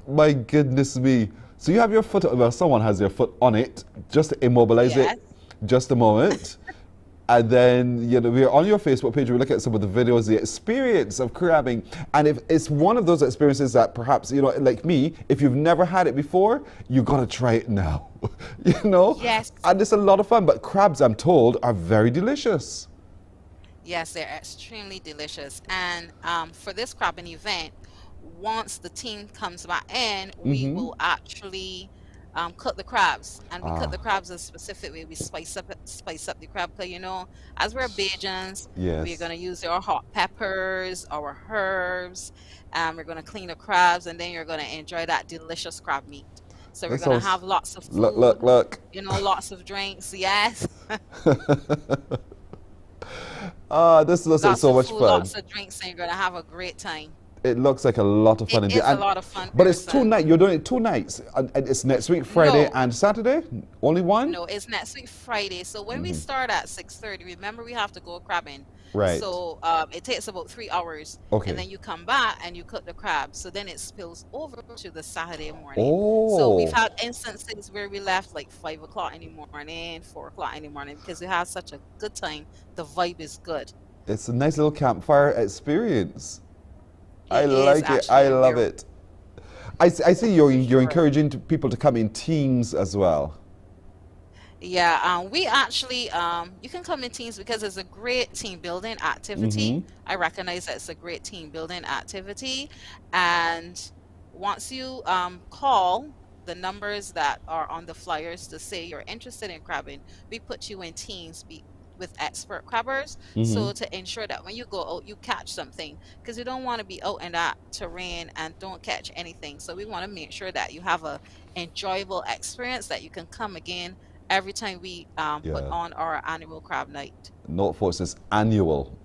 My goodness me. So you have your foot, well, someone has their foot on it just to immobilize it just a moment. And then, we're on your Facebook page, we look at some of the videos, the experience of crabbing. And if it's one of those experiences that perhaps, like me, if you've never had it before, you got to try it now. Yes. And it's a lot of fun. But crabs, I'm told, are very delicious. Yes, they're extremely delicious. And for this crabbing event, once the team comes back in, we will actually cook the crabs, and we cook the crabs a specific way. We spice up the crab, because as we're Bajans, we're Yes. gonna use our hot peppers, our herbs, we're gonna clean the crabs, and then you're gonna enjoy that delicious crab meat. So we're That gonna sounds. have lots of Look, food, look. lots of drinks. Yes. This looks like so much fun. Lots of drinks, and you're gonna have a great time. It looks like a lot of fun It indeed. is a lot of fun. But it's 2 nights. You're doing it 2 nights. And it's next week, Friday and Saturday? Only one? No, it's next week, Friday. So when we start at 6:30, remember we have to go crabbing. Right. So it takes about 3 hours. Okay. And then you come back and you cook the crabs. So then it spills over to the Saturday morning. Oh. So we've had instances where we left like 5 o'clock in the morning, 4 o'clock in the morning, because we had such a good time. The vibe is good. It's a nice little campfire experience. I like it. I love it. I see you're encouraging people to come in teams as well. Yeah, we actually, you can come in teams because it's a great team building activity. I recognize that it's a great team building activity. And once you call the numbers that are on the flyers to say you're interested in crabbing, we put you in teams with expert crabbers, so to ensure that when you go out, you catch something, because you don't want to be out in that terrain and don't catch anything. So we want to make sure that you have a enjoyable experience, that you can come again every time we put on our annual crab night. Note, folks, it's annual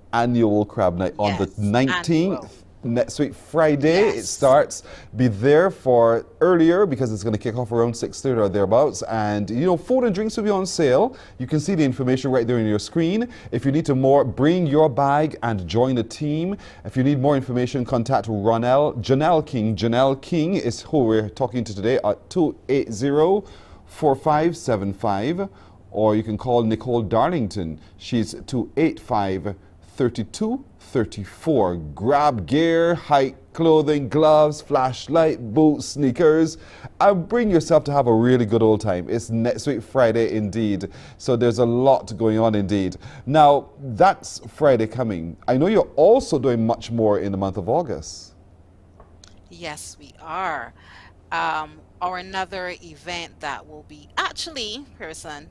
crab night on the 19th. Annual. Next week, Friday, it starts. Be there for earlier because it's going to kick off around 6:30 or thereabouts. And, food and drinks will be on sale. You can see the information right there on your screen. If you need bring your bag and join the team. If you need more information, contact Janelle King. Janelle King is who we're talking to today at 280-4575. Or you can call Nicole Darlington. She's 285-3234. Grab gear, hike clothing, gloves, flashlight, boots, sneakers, and bring yourself to have a really good old time. It's next week, Friday, indeed. So there's a lot going on, indeed. Now, that's Friday coming. I know you're also doing much more in the month of August. Yes, we are. Or another event that will be actually,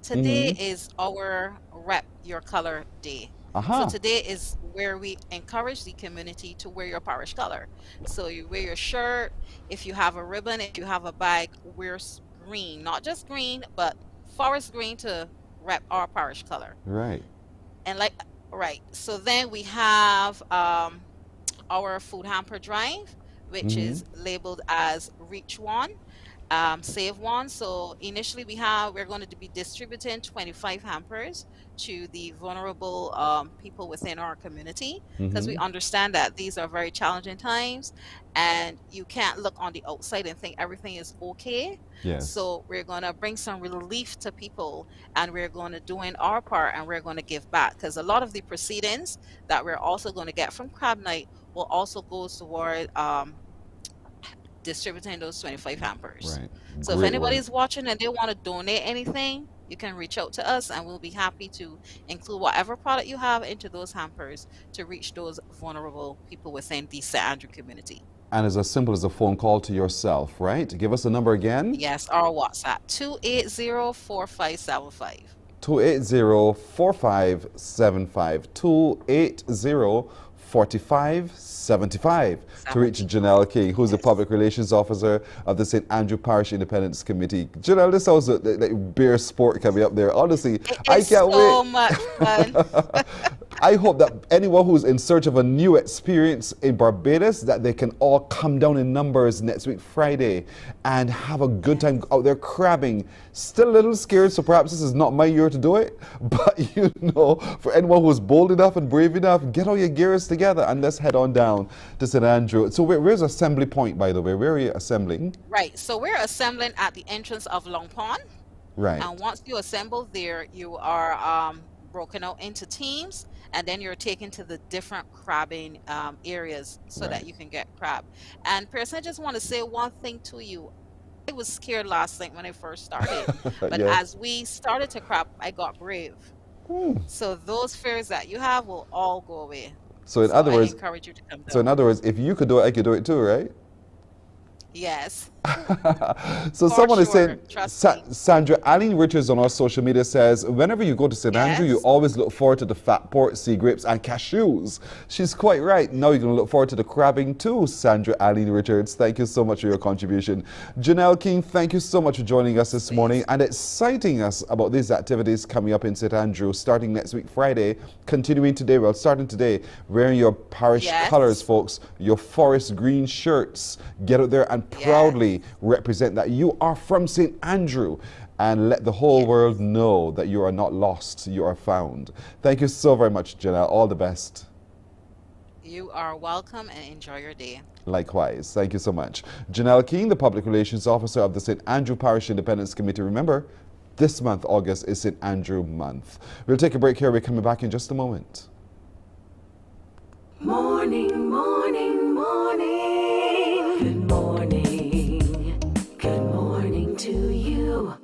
today is our Rep Your Color Day. So today is where we encourage the community to wear your parish color. So you wear your shirt. If you have a ribbon, if you have a bag, wear green. Not just green, but forest green to rep our parish color. Right. And so then we have our food hamper drive, which is labeled as Reach One, Save One. So initially we're going to be distributing 25 hampers to the vulnerable people within our community, because we understand that these are very challenging times and you can't look on the outside and think everything is okay. Yes. So we're going to bring some relief to people, and we're going to do in our part, and we're going to give back, because a lot of the proceedings that we're also going to get from Crab Night will also go toward distributing those 25 hampers. Right. So if anybody's watching and they want to donate anything, you can reach out to us and we'll be happy to include whatever product you have into those hampers to reach those vulnerable people within the St. Andrew community. And it's as simple as a phone call to yourself, right? Give us the number again. Yes, our WhatsApp, 280-4575. 280-4575. 280-4575 to reach Janelle King, who's the Public Relations Officer of the St. Andrew Parish Independence Committee. Janelle, this sounds like beer sport coming up there. Honestly, I can't wait. So much fun. I hope that anyone who's in search of a new experience in Barbados, that they can all come down in numbers next week, Friday, and have a good time out there crabbing. Still a little scared, so perhaps this is not my year to do it. But for anyone who's bold enough and brave enough, get all your gears together and let's head on down to St. Andrew. So where's Assembly Point, by the way? Where are you assembling? Right, so we're assembling at the entrance of Long Pond. Right. And once you assemble there, you are broken out into teams, and then you're taken to the different crabbing areas so that you can get crab. And Pearson, I just want to say one thing to you. I was scared last night when I first started, but as we started to crab, I got brave. So those fears that you have will all go away. So in other words, I encourage you to come down. So in other words, if you could do it, I could do it too, right? Yes, So for someone is sure. saying, Trust me. Sandra, Aline Richards on our social media says, whenever you go to St. Andrew, you Yes. always look forward to the fat pork, sea grapes, and cashews. She's quite right. Now you're going to look forward to the crabbing too, Sandra Aline Richards. Thank you so much for your contribution. Janelle King, thank you so much for joining us this morning and exciting us about these activities coming up in St. Andrew, starting next week, Friday, continuing today. Well, starting today, wearing your parish Yes. colors, folks, your forest green shirts. Get out there and proudly represent that you are from St. Andrew and let the whole world know that you are not lost, you are found. Thank you so very much, Janelle. All the best. You are welcome and enjoy your day. Likewise. Thank you so much. Janelle King, the Public Relations Officer of the St. Andrew Parish Independence Committee. Remember, this month, August, is St. Andrew month. We'll take a break here. We're coming back in just a moment. Morning, morning, morning. Good morning. Good morning to you.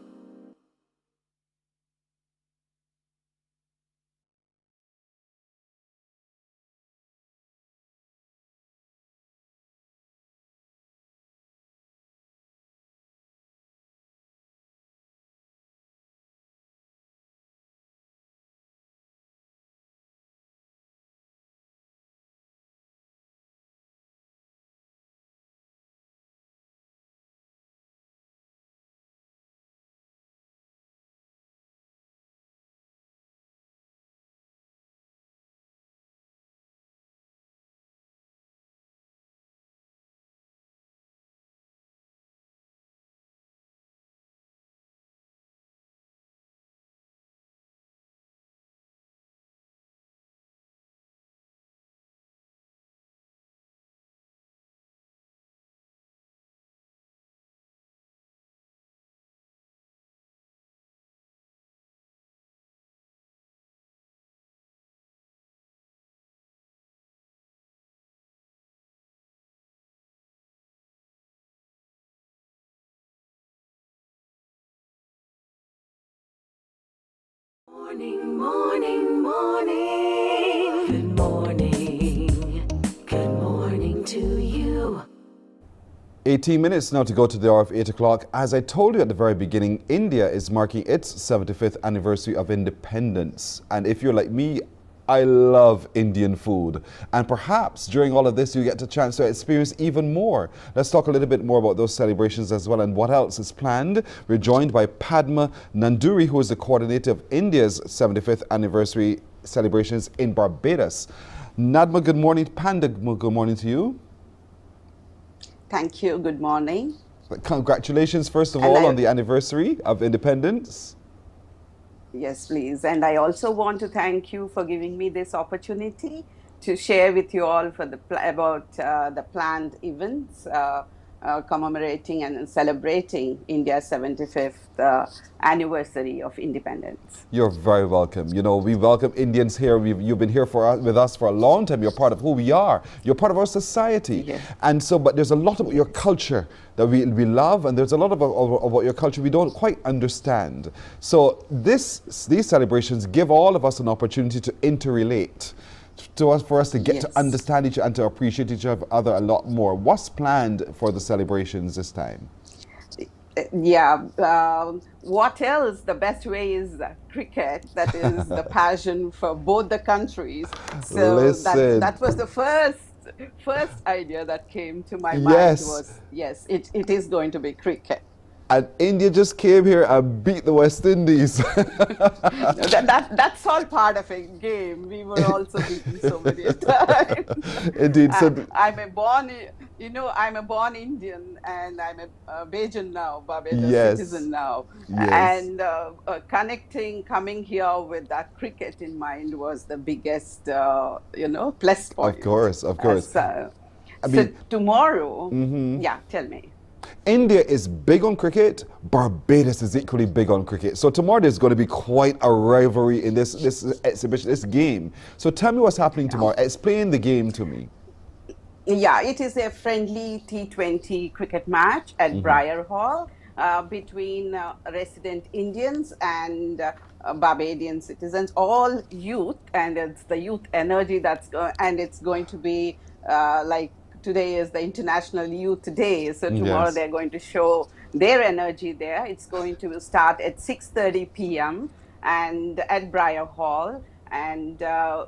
Morning, morning, morning. Good morning. Good morning to you. 18 minutes now to go to the hour of 8 o'clock. As I told you at the very beginning, India is marking its 75th anniversary of independence. And if you're like me, I love Indian food. And perhaps during all of this, you get the chance to experience even more. Let's talk a little bit more about those celebrations as well and what else is planned. We're joined by Padma Nanduri, who is the coordinator of India's 75th anniversary celebrations in Barbados. Nadma, good morning. Panda, good morning to you. Thank you. Good morning. Congratulations, first of all, on the anniversary of independence. Yes, please. And I also want to thank you for giving me this opportunity to share with you all for about the planned events commemorating and celebrating India's 75th anniversary of independence. You're very welcome. You know, we welcome Indians here. You've been here with us for a long time. You're part of who we are. You're part of our society. Yes. And so, but there's a lot about your culture that we love, and there's a lot about your culture we don't quite understand. So these celebrations give all of us an opportunity to interrelate, for us to get to understand each other and to appreciate each other a lot more. What's planned for the celebrations this time? What else? The best way is cricket. That is the passion for both the countries. So that was the first idea that came to my mind was, yes, it is going to be cricket. And India just came here and beat the West Indies. That's all part of a game. We were also beaten so many times. Indeed. I'm a born Indian, and I'm a Bajan now, Barbados citizen now. Yes. And coming here with that cricket in mind was the biggest, plus point. Of course. So tomorrow, tell me. India is big on cricket. Barbados is equally big on cricket. So tomorrow there's going to be quite a rivalry in this exhibition, this game. So tell me what's happening tomorrow. Explain the game to me. Yeah, it is a friendly T20 cricket match at Briar Hall between resident Indians and Barbadian citizens, all youth, and it's the youth energy and it's going to be like today is the International Youth Day, so tomorrow Yes. they're going to show their energy there. It's going to start at 6:30 p.m. and at Briar Hall. And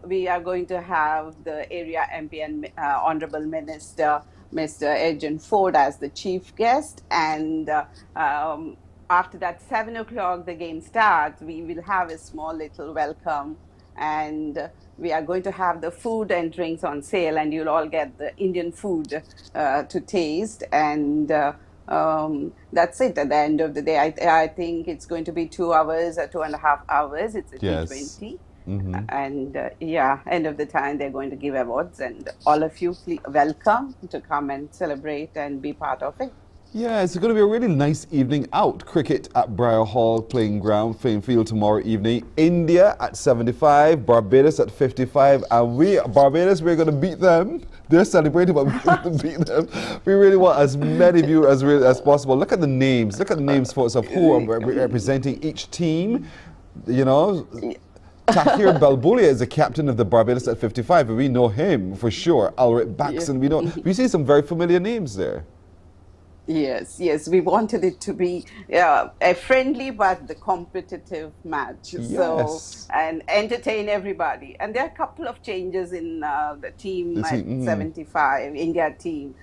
we are going to have the area MP and Honorable Minister, Mr. Adrian Ford, as the chief guest. And after that, 7 o'clock, the game starts. We will have a small little welcome. And we are going to have the food and drinks on sale, and you'll all get the Indian food to taste. And that's it. At the end of the day, I think it's going to be 2 hours or 2.5 hours. It's a T20. And end of the time, they're going to give awards, and all of you welcome to come and celebrate and be part of it. Yeah, it's going to be a really nice evening out. Cricket at Briar Hall playing field tomorrow evening. India at 75, Barbados at 55, and Barbados, we're going to beat them. They're celebrating, but we're going to beat them. We really want as many of you as possible. Look at the names. Look at the names, folks, of who are representing each team. You know, Tahir Balbulia is the captain of the Barbados at 55, and we know him for sure. Alric Baxon, we see some very familiar names there. Yes, we wanted it to be a friendly but the competitive match. Yes. So, and entertain everybody. And there are a couple of changes in the team at 75, India team,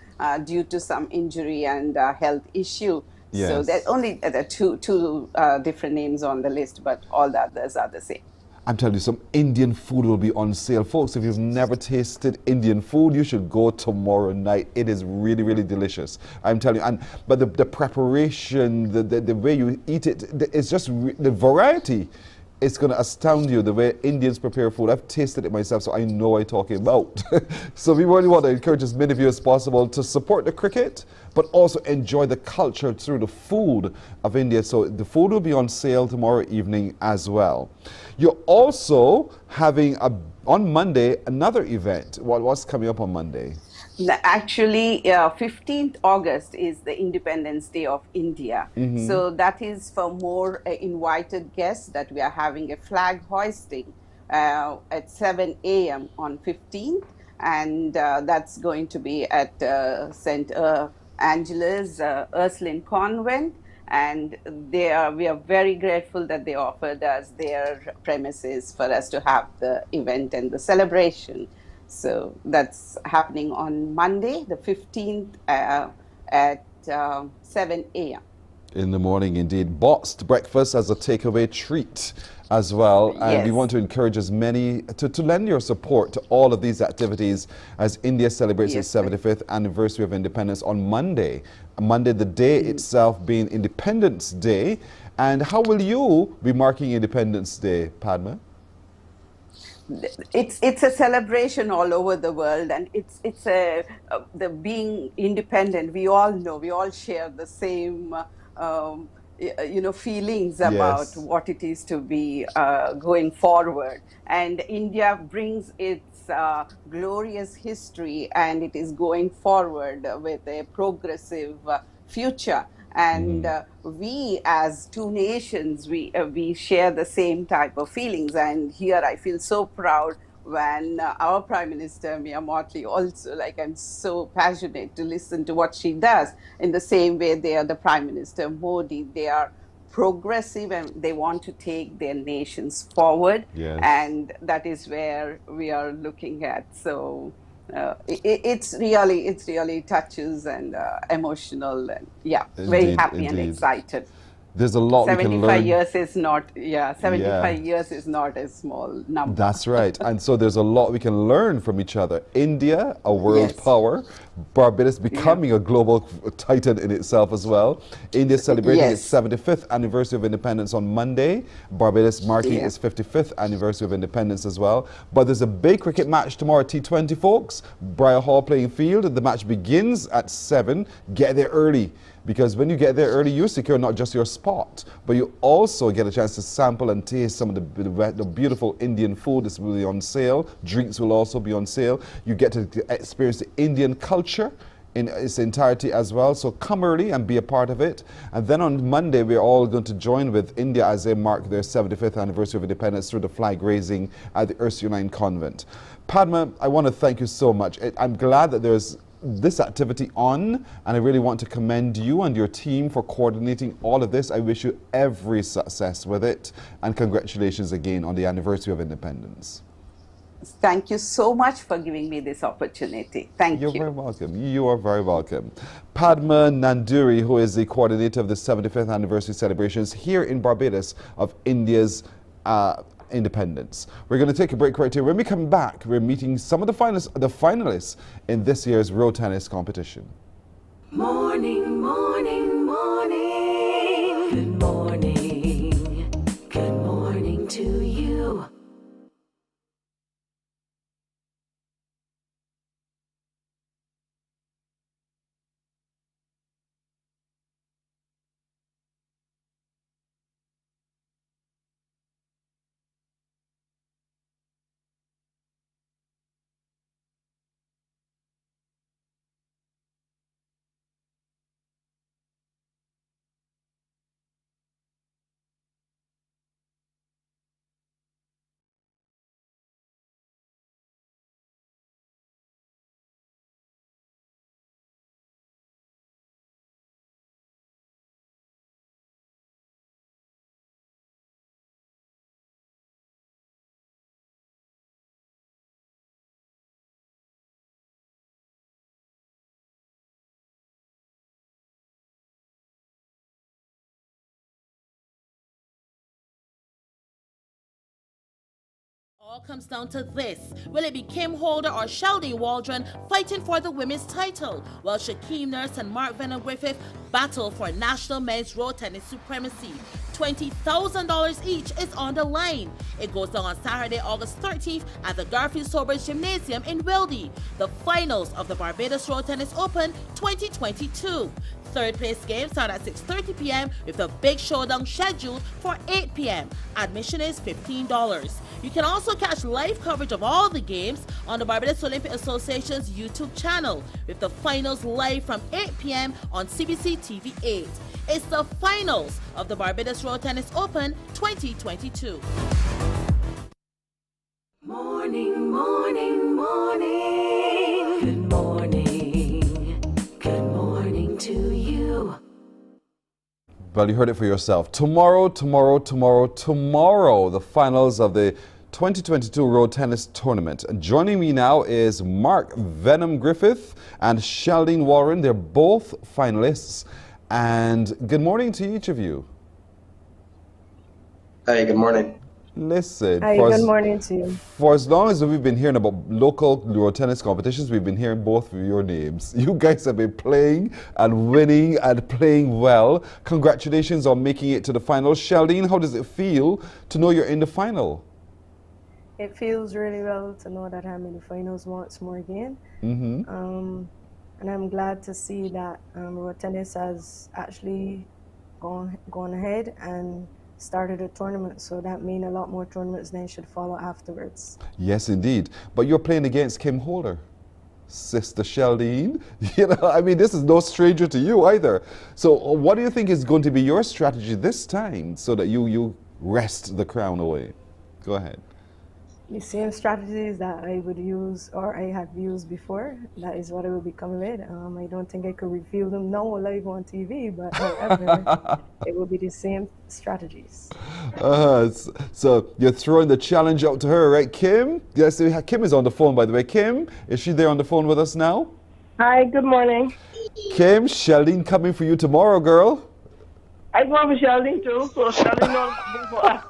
due to some injury and health issue. Yes. So there are only two different names on the list, but all the others are the same. I'm telling you, some Indian food will be on sale. Folks, if you've never tasted Indian food, you should go tomorrow night. It is really, really delicious. I'm telling you. But the preparation, the way you eat it, it's just the variety. It's going to astound you, the way Indians prepare food. I've tasted it myself, so I know what I'm talking about. So we really want to encourage as many of you as possible to support the cricket, but also enjoy the culture through the food of India. So the food will be on sale tomorrow evening as well. You're also having, on Monday, another event. What's coming up on Monday? Actually, 15th August is the Independence Day of India. So that is for more invited guests that we are having a flag hoisting at 7 a.m. on 15th. And that's going to be at St. Angela's Ursuline Convent. And we are very grateful that they offered us their premises for us to have the event and the celebration. So that's happening on Monday, the 15th at 7 a.m. In the morning, indeed. Boxed breakfast as a takeaway treat as well. And we want to encourage as many to lend your support to all of these activities as India celebrates its 75th anniversary of independence on Monday. Monday, the day itself being Independence Day. And how will you be marking Independence Day, Padma? It's a celebration all over the world, and it's the being independent. We all know, we all share the same feelings about what it is to be going forward. And India brings its glorious history, and it is going forward with a progressive future. And we, as two nations, we share the same type of feelings. And here I feel so proud when our Prime Minister, Mia Motley, also, I'm so passionate to listen to what she does. In the same way, they are the Prime Minister Modi. They are progressive and they want to take their nations forward. And that is where we are looking at. So it's really touches and emotional, and very happy and excited. There's a lot we can learn. 75 years is not, 75 years is not a small number. That's right. And so there's a lot we can learn from each other. India, a world power. Barbados becoming a global titan in itself as well. India celebrating its 75th anniversary of independence on Monday. Barbados marking its 55th anniversary of independence as well. But there's a big cricket match tomorrow, T20, folks. Briar Hall playing field. The match begins at 7. Get there early. Because when you get there early, you secure not just your spot, but you also get a chance to sample and taste some of the beautiful Indian food that's really on sale. Drinks will also be on sale. You get to experience the Indian culture in its entirety as well. So come early and be a part of it. And then on Monday, we're all going to join with India as they mark their 75th anniversary of independence through the flag raising at the Ursuline Convent. Padma, I want to thank you so much. I'm glad that there's this activity on, and I really want to commend you and your team for coordinating all of this. I wish you every success with it, and congratulations again on the anniversary of independence. Thank you so much for giving me this opportunity. Thank you. You're very welcome. You are very welcome. Padma Nanduri, who is the coordinator of the 75th anniversary celebrations here in Barbados of India's independence. We're going to take a break right here. When we come back, we're meeting some of the finalists in this year's road tennis competition. Morning, morning, morning. Good morning. Good morning to you. All comes down to this. Will it be Kim Holder or Sheldon Waldron fighting for the women's title, while Shaquem Nurse and Mark Venom Griffith battle for national men's road tennis supremacy? $20,000 each is on the line. It goes down on Saturday, August 13th at the Garfield Sobers Gymnasium in Wildy. The finals of the Barbados Road Tennis Open 2022. Third place games start at 6:30 p.m. with a big showdown scheduled for 8 p.m. Admission is $15. You can also catch live coverage of all the games on the Barbados Olympic Association's YouTube channel, with the finals live from 8 p.m. on CBC TV 8. It's the finals of the Barbados Road Tennis Open 2022. Morning, morning, morning. Good morning. Good morning to you. Well, you heard it for yourself. Tomorrow, the finals of the 2022 Road Tennis Tournament. And joining me now is Mark Venom Griffith and Sheldon Warren. They're both finalists. And good morning to each of you. Hey, good morning. Listen, hi, good morning to you. For as long as we've been hearing about local road tennis competitions, we've been hearing both of your names. You guys have been playing and winning and playing well. Congratulations on making it to the final. Sheldon, how does it feel to know you're in the final? It feels really well to know that I'm in the finals once more again. And I'm glad to see that road tennis has actually gone ahead and started a tournament, so that means a lot more tournaments then should follow afterwards. Yes, indeed. But you're playing against Kim Holder, Sister Sheldon. You know, I mean, this is no stranger to you either. So what do you think is going to be your strategy this time so that you wrest the crown away? Go ahead. The same strategies that I would use or I have used before, that is what I will be coming with. I don't think I could reveal them now live on TV, but however, it will be the same strategies. So you're throwing the challenge out to her, right, Kim? Yes, Kim is on the phone, by the way. Kim, is she there on the phone with us now? Hi, good morning. Kim, Sheldon coming for you tomorrow, girl. I go for Sheldon too, so Sheldon knows before.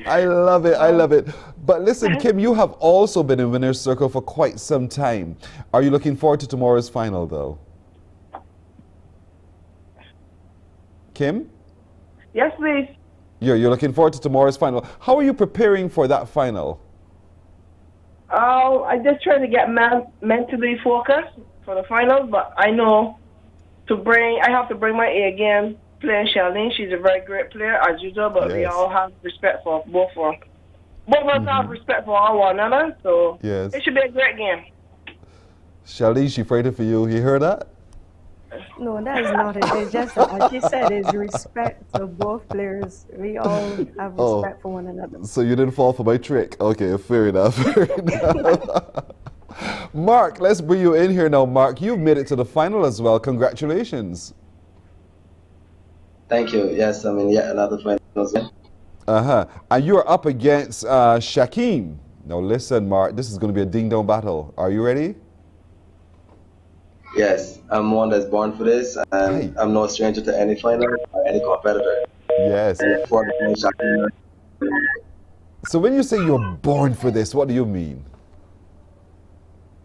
I love it. I love it. But listen, Kim, you have also been in winner's circle for quite some time. Are you looking forward to tomorrow's final, though? Kim? Yes, please. You're looking forward to tomorrow's final. How are you preparing for that final? I just try to get mentally focused for the final, but I know I have to bring my A game. Playing Sheldon, she's a very great player as usual, but we all have respect for both of us. Both of us have respect for one another, so it should be a great game. Sheldon, she fighting for you. You heard that? No, that is not it. It's just, as she said, it's respect to both players. We all have respect for one another. So you didn't fall for my trick? Okay, fair enough. Fair enough. Mark, let's bring you in here now. Mark, you've made it to the final as well. Congratulations. Thank you. Yes, I'm in yet another finals. And you're up against Shakim. Now listen, Mark, this is going to be a ding-dong battle. Are you ready? Yes, I'm one that's born for this, and I'm no stranger to any final or any competitor. Yes. So when you say you're born for this, what do you mean?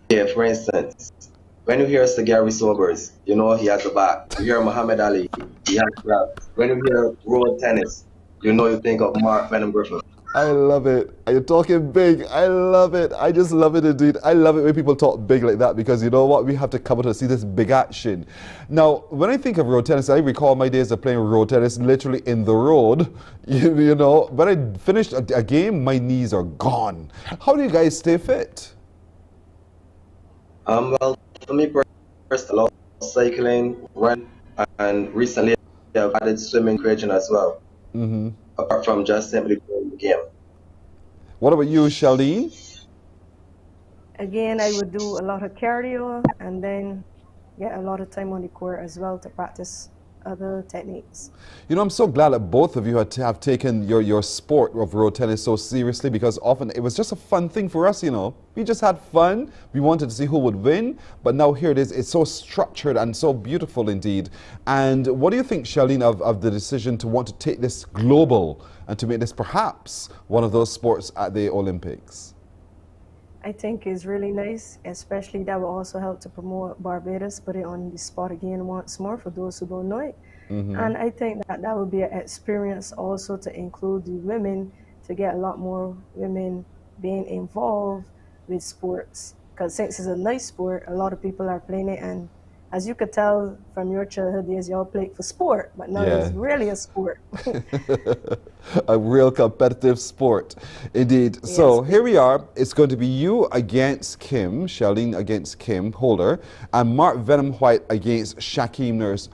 Yeah, for instance, when you hear Sir Gary Sobers, you know he has a back. You hear Muhammad Ali, he has a back. When you hear road tennis, you know you think of Mark Venom Griffin. I love it. You're talking big. I love it. I just love it indeed. I love it when people talk big like that because you know what? We have to come out to see this big action. Now, when I think of road tennis, I recall my days of playing road tennis literally in the road. You know, when I finished a game, my knees are gone. How do you guys stay fit? Well, for me first, a lot of cycling, run, and recently I've added swimming creation as well. Apart from just simply playing the game. What about you, Charlene? Again, I would do a lot of cardio and then get a lot of time on the court as well to practice other techniques. You know, I'm so glad that both of you have taken your sport of road tennis so seriously because often it was just a fun thing for us, you know. We just had fun. We wanted to see who would win. But now here it is. It's so structured and so beautiful indeed. And what do you think, Charlene, of the decision to want to take this global and to make this perhaps one of those sports at the Olympics? I think it's really nice, especially that will also help to promote Barbados, put it on the spot again once more for those who don't know it. And I think that that would be an experience also to include the women, to get a lot more women being involved with sports. Because since it's a nice sport, a lot of people are playing it, and as you could tell from your childhood days, y'all played for sport, but now it's really a sport. A real competitive sport, indeed. Yes, so here we are. It's going to be you against Kim, Charlene against Kim Holder, and Mark Venom White against Shakim Nurse.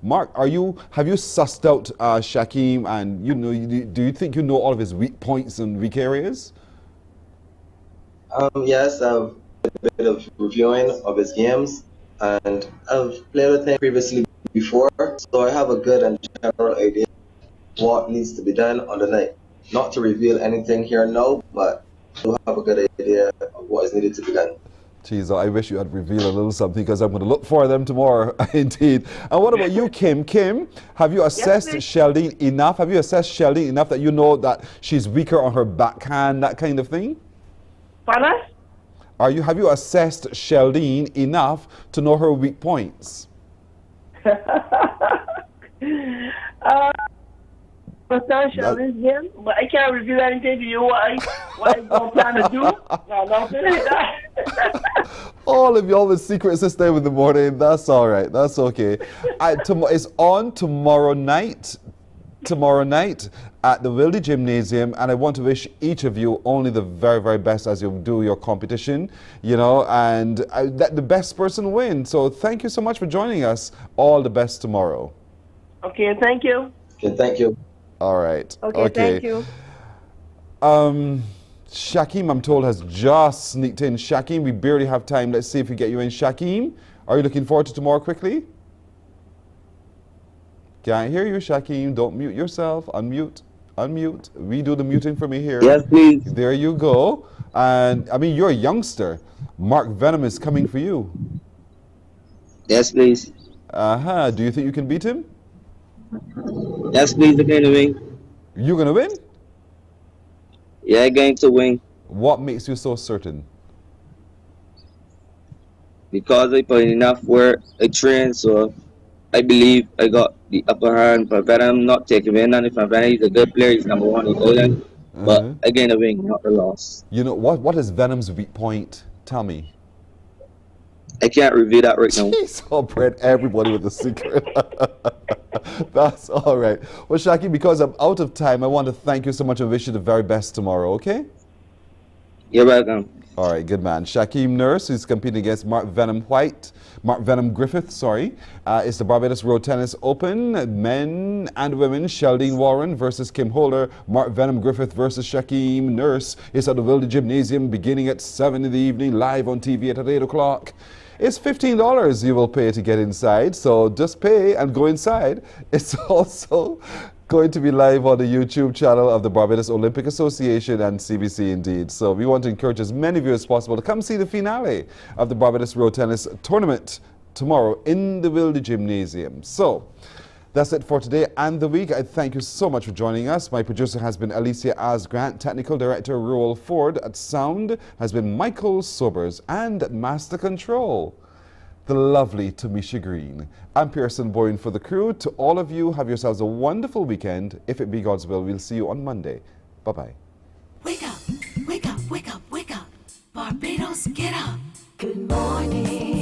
Mark, have you sussed out Shakim, and do you think you know all of his weak points and weak areas? Yes, I've done a bit of reviewing of his games. And I've played with him previously before, so I have a good and general idea of what needs to be done on the night. Not to reveal anything here now, but I do have a good idea of what is needed to be done. Jeez, I wish you had revealed a little something because I'm going to look for them tomorrow, indeed. And what about you, Kim? Kim, have you assessed Sheldine enough? Have you assessed Sheldine enough that you know that she's weaker on her backhand, that kind of thing? Pardon? Have you assessed Sheldine enough to know her weak points? Understand Sheldine's game, but I can't reveal anything to you what I don't plan to do. No, nothing like that. All of y'all with secret system in the morning, that's all right, that's okay. It's on tomorrow night at the Wilde Gymnasium, and I want to wish each of you only the very, very best as you do your competition, you know, and let the best person win. So thank you so much for joining us. All the best tomorrow. Okay, thank you. Okay, thank you. All right. Okay, thank you. Shakim, I'm told, has just sneaked in. Shakim, we barely have time. Let's see if we get you in. Shakim, are you looking forward to tomorrow quickly? Can't hear you, Shakim. Don't mute yourself. Unmute. Unmute. We do the muting for me here. Yes, please. There you go. And, I mean, you're a youngster. Mark Venom is coming for you. Yes, please. Do you think you can beat him? Yes, please. I'm going to win. You're going to win? Yeah, I'm going to win. What makes you so certain? Because I put in enough work, I train, so I believe I got the upper hand. But Venom not taking win, and if Venom is a good player, he's number one in Ireland. But again, a win, not a loss. You know, what is Venom's weak point? Tell me. I can't reveal that right now. Jeez, I'll bread everybody with a secret. That's all right. Well, Shaki, because I'm out of time, I want to thank you so much and wish you the very best tomorrow, okay? You're welcome. All right, good man. Shaquem Nurse, who's competing against Mark Venom Griffith, is the Barbados Road Tennis Open. Men and women, Sheldine Warren versus Kim Holder. Mark Venom Griffith versus Shaquem Nurse is at the Wilde Gymnasium beginning at 7 in the evening, live on TV at 8 o'clock. It's $15 you will pay to get inside, so just pay and go inside. It's also going to be live on the YouTube channel of the Barbados Olympic Association and CBC indeed. So we want to encourage as many of you as possible to come see the finale of the Barbados Road Tennis Tournament tomorrow in the Wilde Gymnasium. So that's it for today and the week. I thank you so much for joining us. My producer has been Alicia Asgrant, Technical Director Roel Ford. At Sound has been Michael Sobers, and at Master Control, the lovely Tamisha Green. I'm Pearson Boyne for the crew. To all of you, have yourselves a wonderful weekend. If it be God's will, we'll see you on Monday. Bye-bye. Wake up, wake up, wake up, wake up. Barbados, get up. Good morning.